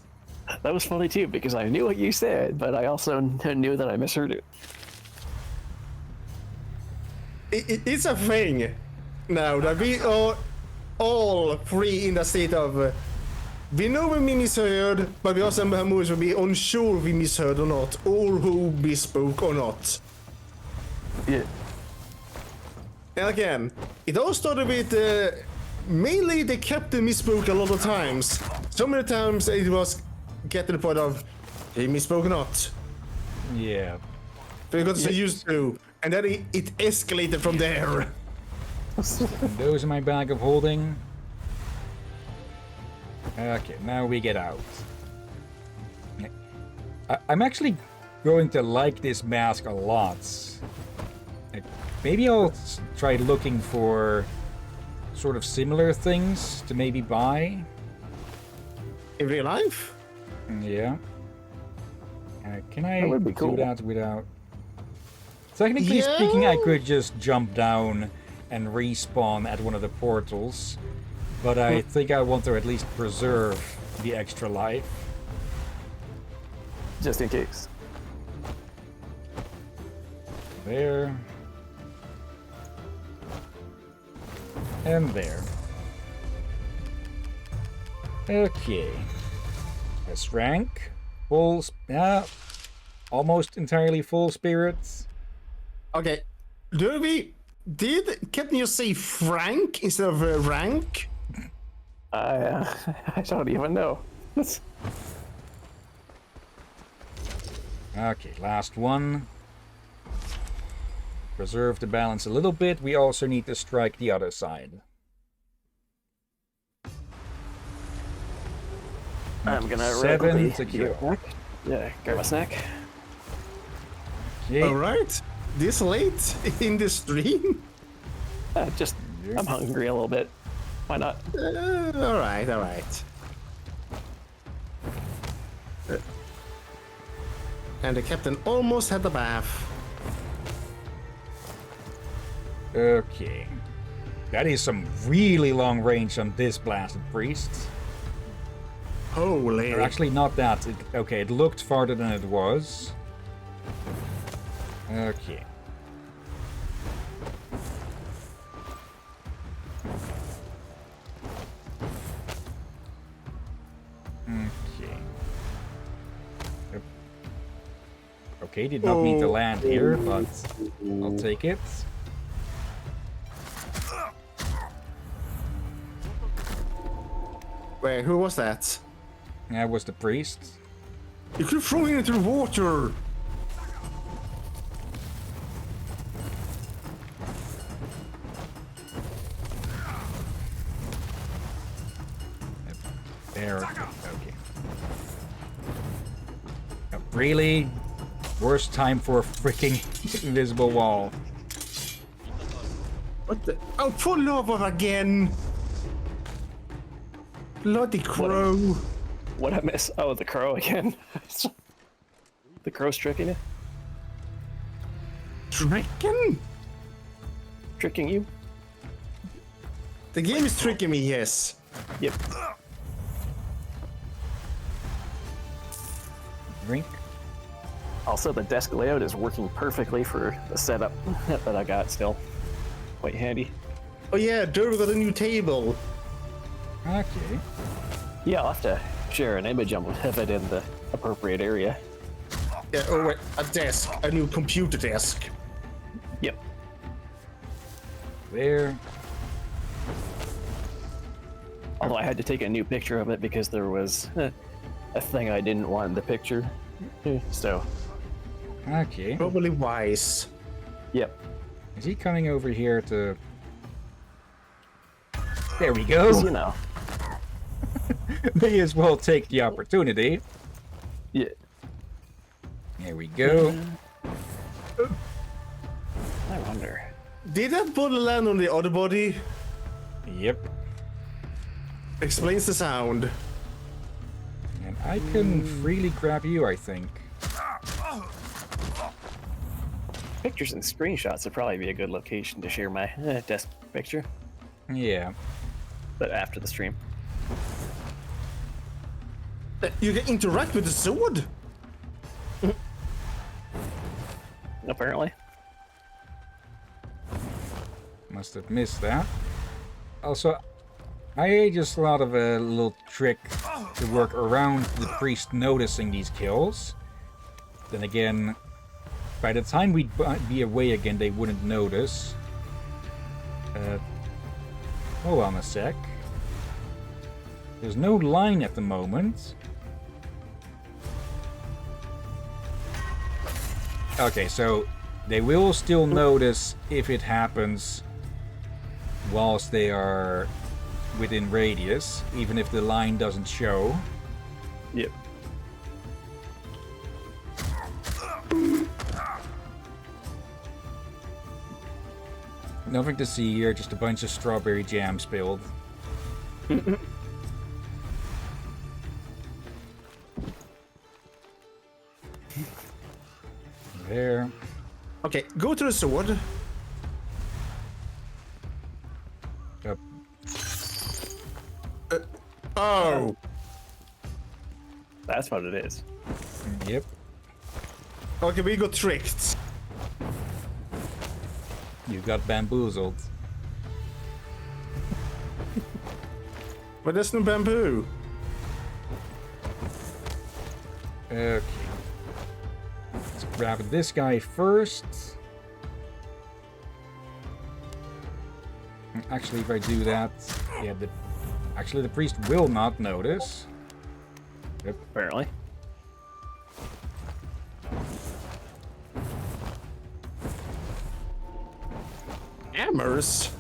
That was funny too, because I knew what you said, but I also knew that I misheard it. It's a thing now that we are all three in the state of we know we misheard, but we also have moments where we unsure we misheard or not, or who misspoke or not. Yeah. And again, it all started with mainly the captain misspoke a lot of times. So many times it was get to the point of he misspoke or not. Yeah. We got so used to, and then it escalated from there. And those are my bag of holding. Okay, now we get out. I'm actually going to like this mask a lot. Maybe I'll try looking for sort of similar things to maybe buy. In real life? Yeah. Can I That would be do cool. that without... Technically speaking, I could just jump down and respawn at one of the portals. But I think I want to at least preserve the extra life. Just in case. There. And there. Okay. S rank. Full... almost entirely full spirits. Okay. Did Captain you say Frank instead of rank? I don't even know. Okay, last one. Preserve the balance a little bit. We also need to strike the other side. I'm gonna 7 to kill. Yeah, grab a snack. Okay. Alright. This late in the stream? Just, I'm hungry a little bit. Why not? Alright. And the captain almost had the bath. Okay. That is some really long range on this blasted priest. Holy. Or actually, not that. Okay, it looked farther than it was. Okay. Okay. Yep. Okay, did not mean to land here, but I'll take it. Wait, who was that? That was the priest. You could throw him into the water. There. Okay. Really? Worst time for a freaking invisible wall. What the? Oh, for love of again! Bloody crow! What I miss? Oh, the crow again. The crow's tricking you? Tricking? Tricking you? The game is tricking me, yes. Yep. Drink. Also, the desk layout is working perfectly for the setup that I got still. Quite handy. Oh yeah, Durr got a new table. Okay. Yeah, I'll have to share an image of it in the appropriate area. Yeah, oh wait, a desk, a new computer desk. Yep. There. Although I had to take a new picture of it because there was a thing I didn't want in the picture. So, Okay. Probably wise. yep. Is he coming over here to... There we go. You know. May as well take the opportunity. Yeah. There we go. I wonder. Did that body land on the other body? Yep. Explains the sound. And I can freely grab you, I think. Pictures and screenshots would probably be a good location to share my desk picture, Yeah. but after the stream. You can interact with the sword? Apparently. Must have missed that. Also, I just thought of a little trick to work around the priest noticing these kills. Then again, by the time we'd be away again, they wouldn't notice. Hold on a sec. There's no line at the moment. Okay, so they will still notice if it happens whilst they are within radius, even if the line doesn't show. Yep. Nothing to see here, just a bunch of strawberry jam spilled. There. Okay, go to the sword. Up. Oh! That's what it is. Yep. Okay, we got tricked. You got bamboozled. But there's no bamboo. Okay. Let's grab this guy first. Actually, if I do that, yeah, actually the priest will not notice. Yep. Apparently. Hammers?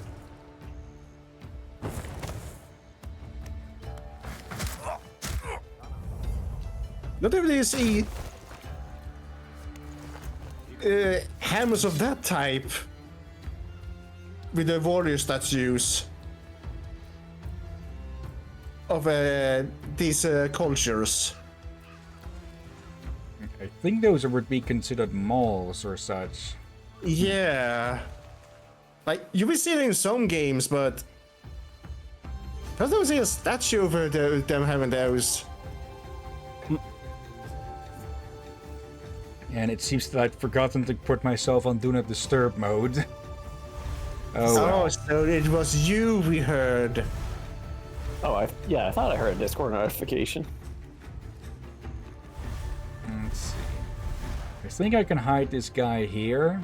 Not every day see hammers of that type with the warrior statues of these cultures. I think those would be considered malls or such. Yeah. Like, you will see it in some games, but I don't see a statue of them having those. And it seems that I'd forgotten to put myself on Do Not Disturb mode. Oh, Oh, well. so it was you we heard. Oh, I thought I heard a Discord notification. Let's see. I think I can hide this guy here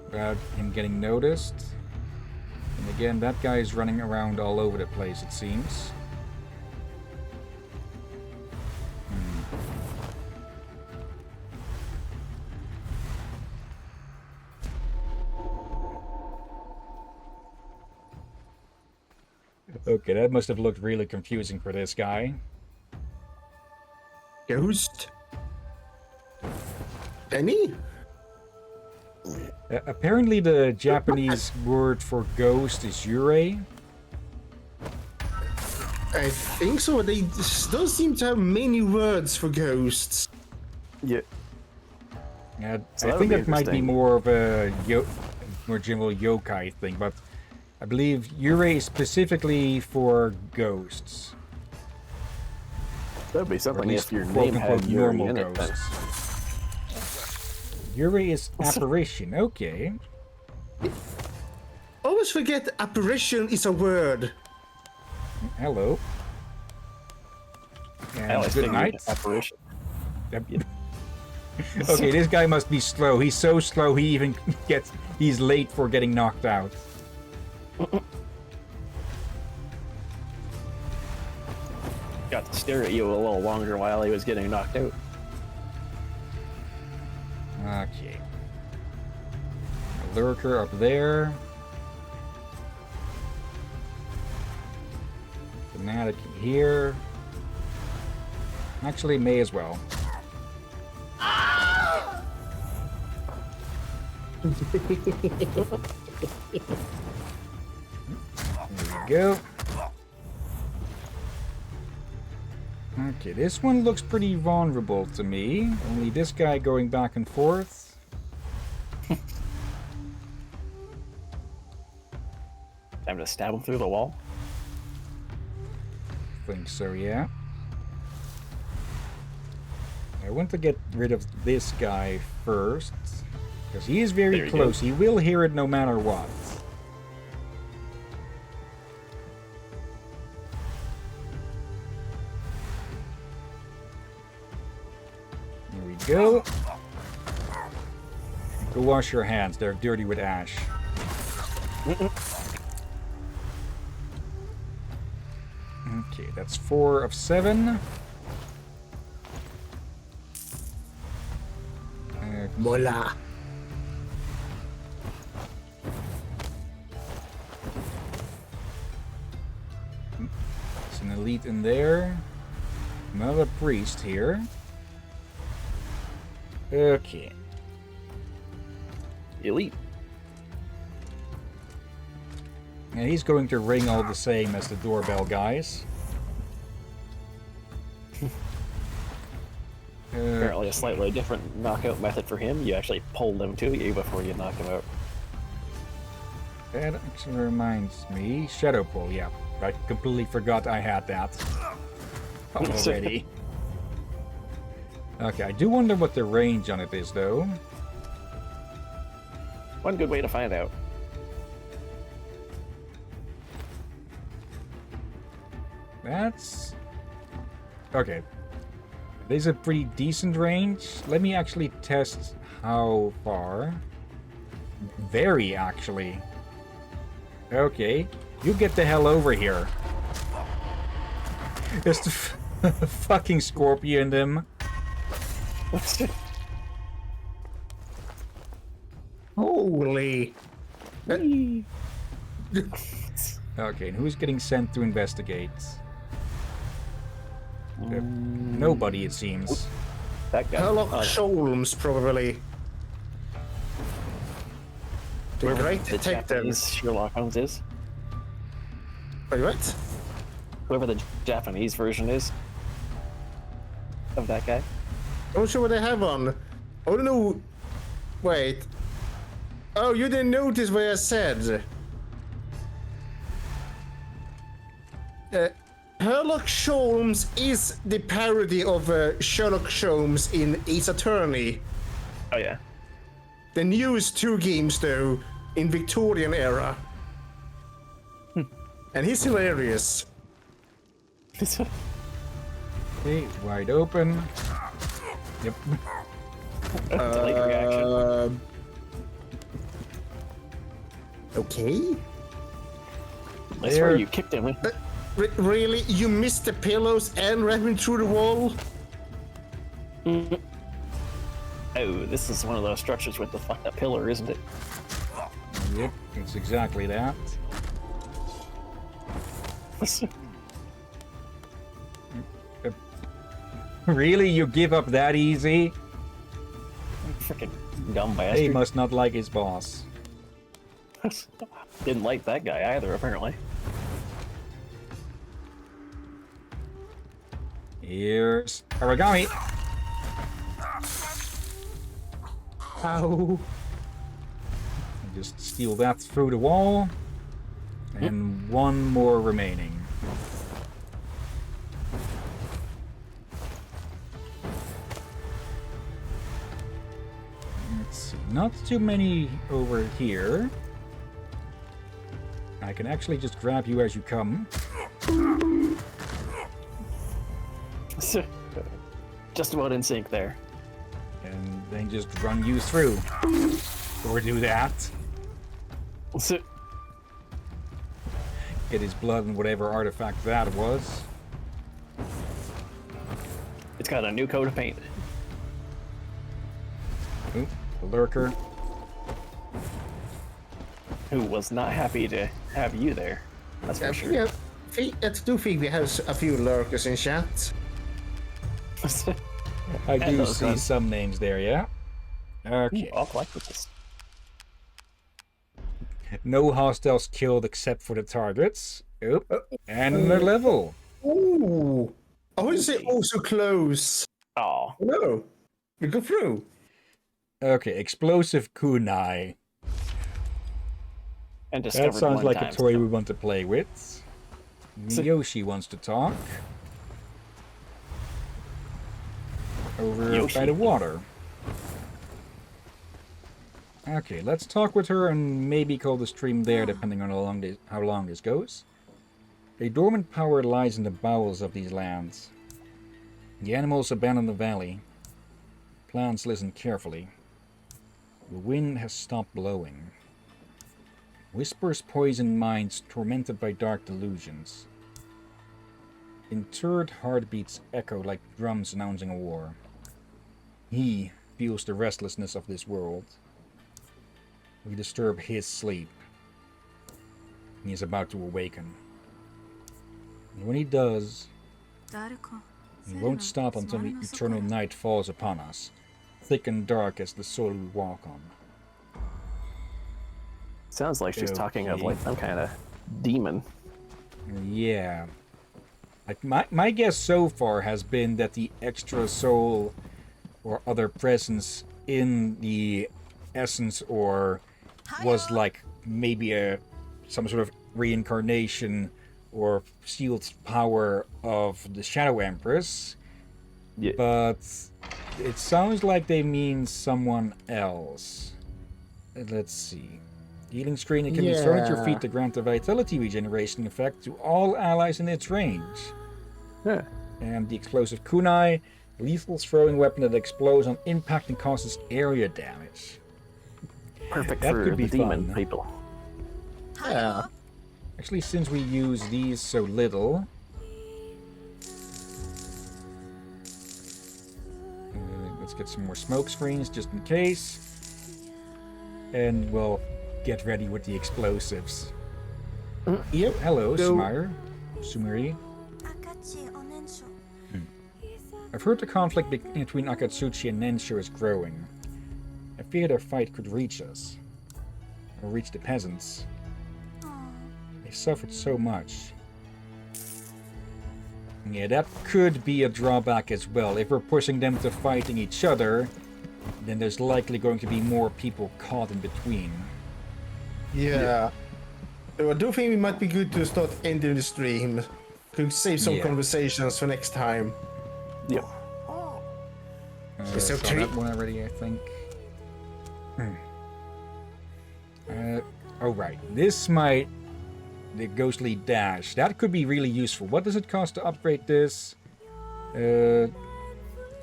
without him getting noticed. And again, that guy is running around all over the place, it seems. Okay, that must have looked really confusing for this guy. Ghost? Any? Apparently the Japanese word for ghost is yurei. I think so. They don't seem to have many words for ghosts. Yeah. Yeah, So I that think would be that might be interesting. more of a more general yokai thing, but I believe yurei is specifically for ghosts. That'd be Or at something least if your name quote-unquote had Yuri normal in it. Then. ghosts. Yurei is apparition, okay. Always forget apparition is a word. Hello. I And always good figured night. apparition. Okay, this guy must be slow. He's so slow he even he's late for getting knocked out. Got to stare at you a little longer while he was getting knocked out. Okay. A lurker up there. Fanatic here. Actually, may as well. There we go. Okay, this one looks pretty vulnerable to me. Only this guy going back and forth. Time to stab him through the wall. Think so, yeah. I want to get rid of this guy first. Because he is very There you close. He will hear it no matter what. There we go. Go wash your hands. They're dirty with ash. Okay, that's 4 of 7. Mola. There's an elite in there. Another priest here. Okay. Elite. And he's going to ring all the same as the doorbell guys. Apparently a slightly different knockout method for him. You actually pulled him to you before you knocked him out. That actually reminds me. Shadow Pull, yeah. I completely forgot I had that already. Okay, I do wonder what the range on it is, though. One good way to find out. That's... Okay. There's a pretty decent range. Let me actually test how far. Very, actually. Okay. You get the hell over here. There's the fucking scorpion in them. Holy. Okay, and who's getting sent to investigate? Nobody, it seems. That guy. Sherlock Oh, Holmes, probably. The whoever great the detective. Japanese Sherlock Holmes is. Wait, what? Whoever the Japanese version is of that guy. I'm sure what they have on. Oh no. Wait. Oh, you didn't notice what I said. Sherlock Holmes is the parody of Sherlock Holmes in Ace Attorney. Oh yeah. The newest 2 games though, in Victorian era. And he's hilarious. Okay, wide open. Yep. Delayed reaction. Okay. I swear you kicked him. Really? You missed the pillows and ran me through the wall? Oh, this is one of those structures with the fucked up pillar, isn't it? Yep, it's exactly that. Really? You give up that easy? Freaking dumb He bastard. must not like his boss. Didn't like that guy either, apparently. Here's Aragami. Ow. Just steal that through the wall. And one more remaining. Let's see. Not too many over here. I can actually just grab you as you come. Just about in sync there. And then just run you through. Or do that. Get his blood and whatever artifact that was. It's got a new coat of paint. Oop, a lurker. Who was not happy to have you there. That's for sure. Yeah, I do think we have a few lurkers in chat. I do those see ones. some names there, yeah. Okay. I'll collect with this. No hostiles killed except for the targets. Oop. And another level. Ooh. I would say oh so close. Oh, No. We go through. Okay, explosive kunai. and discovered That sounds one like time, a toy so- we want to play with. Miyoshi wants to talk. Over Yoshi. by the water. Okay, let's talk with her and maybe call the stream there, depending on how long this goes. A dormant power lies in the bowels of these lands. The animals abandon the valley. Plants listen carefully. The wind has stopped blowing. Whispers poison minds tormented by dark delusions. Interred heartbeats echo like drums announcing a war. He feels the restlessness of this world. We disturb his sleep. He is about to awaken. And when he does, he won't stop until the eternal night falls upon us, thick and dark as the soil we walk on. Sounds like she's talking of Okay. like some kind of demon. Yeah. My guess so far has been that the extra soul or other presence in the essence or was like maybe some sort of reincarnation or sealed power of the Shadow Empress. Yeah. But it sounds like they mean someone else. Let's see. Healing screen, it can be thrown at your feet to grant a vitality regeneration effect to all allies in its range. Yeah. And the explosive kunai, lethal throwing weapon that explodes on impact and causes area damage. Perfect That for could be the demon fun. people. Yeah. Actually, since we use these so little... let's get some more smoke screens just in case. And we'll get ready with the explosives. Yep. Hello, So- Sumiri. I've heard the conflict between Akatsuchi and Nensho is growing. I fear their fight could reach us. Or reach the peasants. They suffered so much. Yeah, that could be a drawback as well. If we're pushing them to fighting each other, then there's likely going to be more people caught in between. Yeah. So I do think it might be good to start ending the stream. Could save some Yeah. conversations for next time. Yep. It's so Saw treat- that one already, I think. Oh, right. This might... The ghostly dash. That could be really useful. What does it cost to upgrade this? That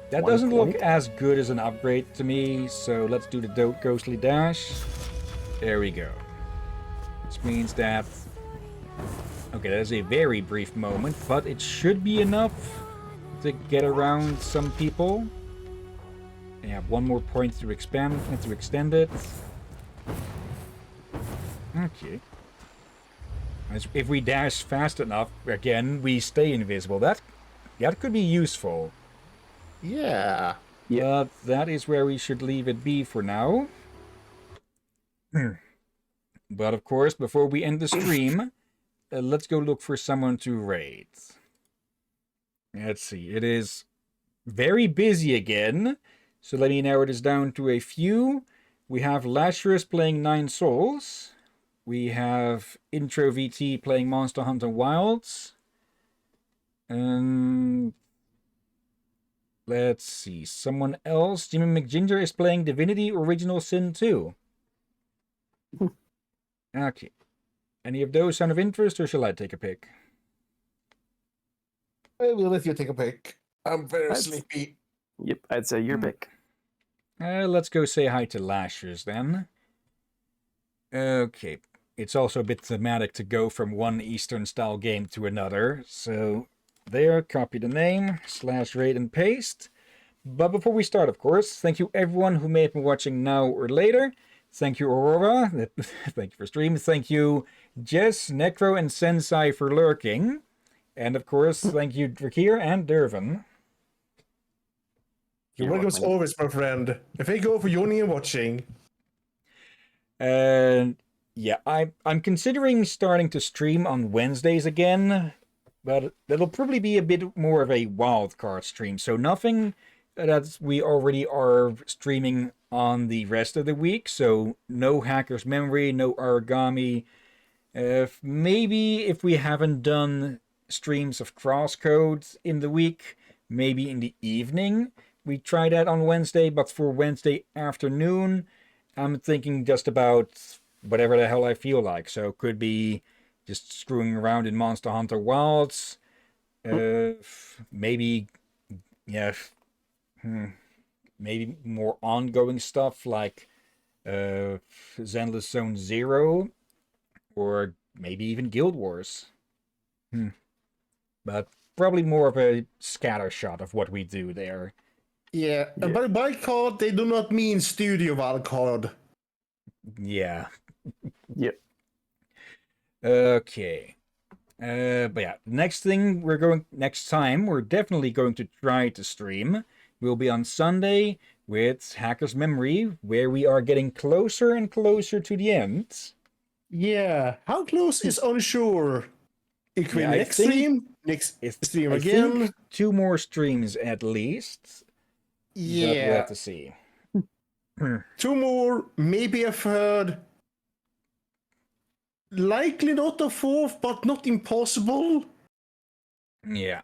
1 doesn't look point? as good as an upgrade to me, so let's do the ghostly dash. There we go. Which means that... Okay, that is a very brief moment, but it should be enough to get around some people. And have 1 more point to expand and to extend it. Okay. If we dash fast enough, again, we stay invisible. That could be useful. Yeah. Yeah. But that is where we should leave it be for now. But of course, before we end the stream, let's go look for someone to raid. Let's see. It is very busy again. So let me narrow this down to a few. We have Lazarus playing 9 Souls. We have Intro VT playing Monster Hunter Wilds. Let's see. Someone else. Jimmy McGinger is playing Divinity Original Sin 2. Okay. Any of those sound of interest, or shall I take a pick? I will let you take a pick. I'm very That's- sleepy. Yep, I'd say your pick. Let's go say hi to Lashers then. Okay. It's also a bit thematic to go from one Eastern style game to another. So there, copy the name, /raid and paste. But before we start, of course, thank you everyone who may have been watching now or later. Thank you, Aurora. Thank you for streaming. Thank you, Jess, Necro, and Sensei for lurking. And of course, thank you, Drakir and Dervin. Your You're welcome as welcome. always, my friend. If I go for joining and watching. And yeah, I'm considering starting to stream on Wednesdays again, but that'll probably be a bit more of a wild card stream. So nothing that we already are streaming on the rest of the week. So no Hacker's Memory, no Aragami. Maybe if we haven't done streams of Crosscode in the week, maybe in the evening. We try that on Wednesday, but for Wednesday afternoon, I'm thinking just about whatever the hell I feel like. So it could be just screwing around in Monster Hunter Wilds. Maybe, yeah, maybe more ongoing stuff like Zenless Zone Zero, or maybe even Guild Wars. But probably more of a scattershot of what we do there. Yeah, and by wildcard, they do not mean studio wildcard. Yeah. Yep. Okay. But yeah, next time we're definitely going to try to stream will be on Sunday with Hacker's Memory, where we are getting closer and closer to the end. Yeah, how close is unsure. It could be Yeah, I next think stream, next stream I again. think 2 more streams at least. But we'll Yeah, have to see. 2 more, maybe a third. Likely not a 4th, but not impossible. Yeah.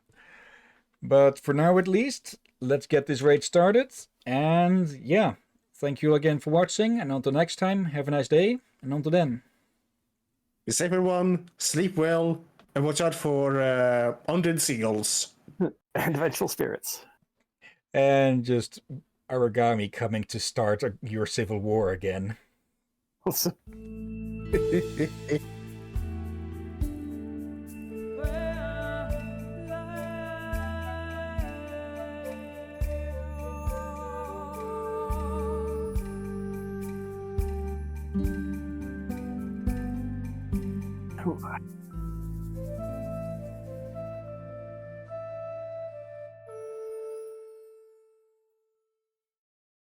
But for now at least, let's get this raid started. And yeah, thank you again for watching. And until next time, have a nice day. And until then. Be safe, everyone. Sleep well, and watch out for undead seagulls. And vengeful spirits. And just Aragami coming to start your civil war again. Ooh.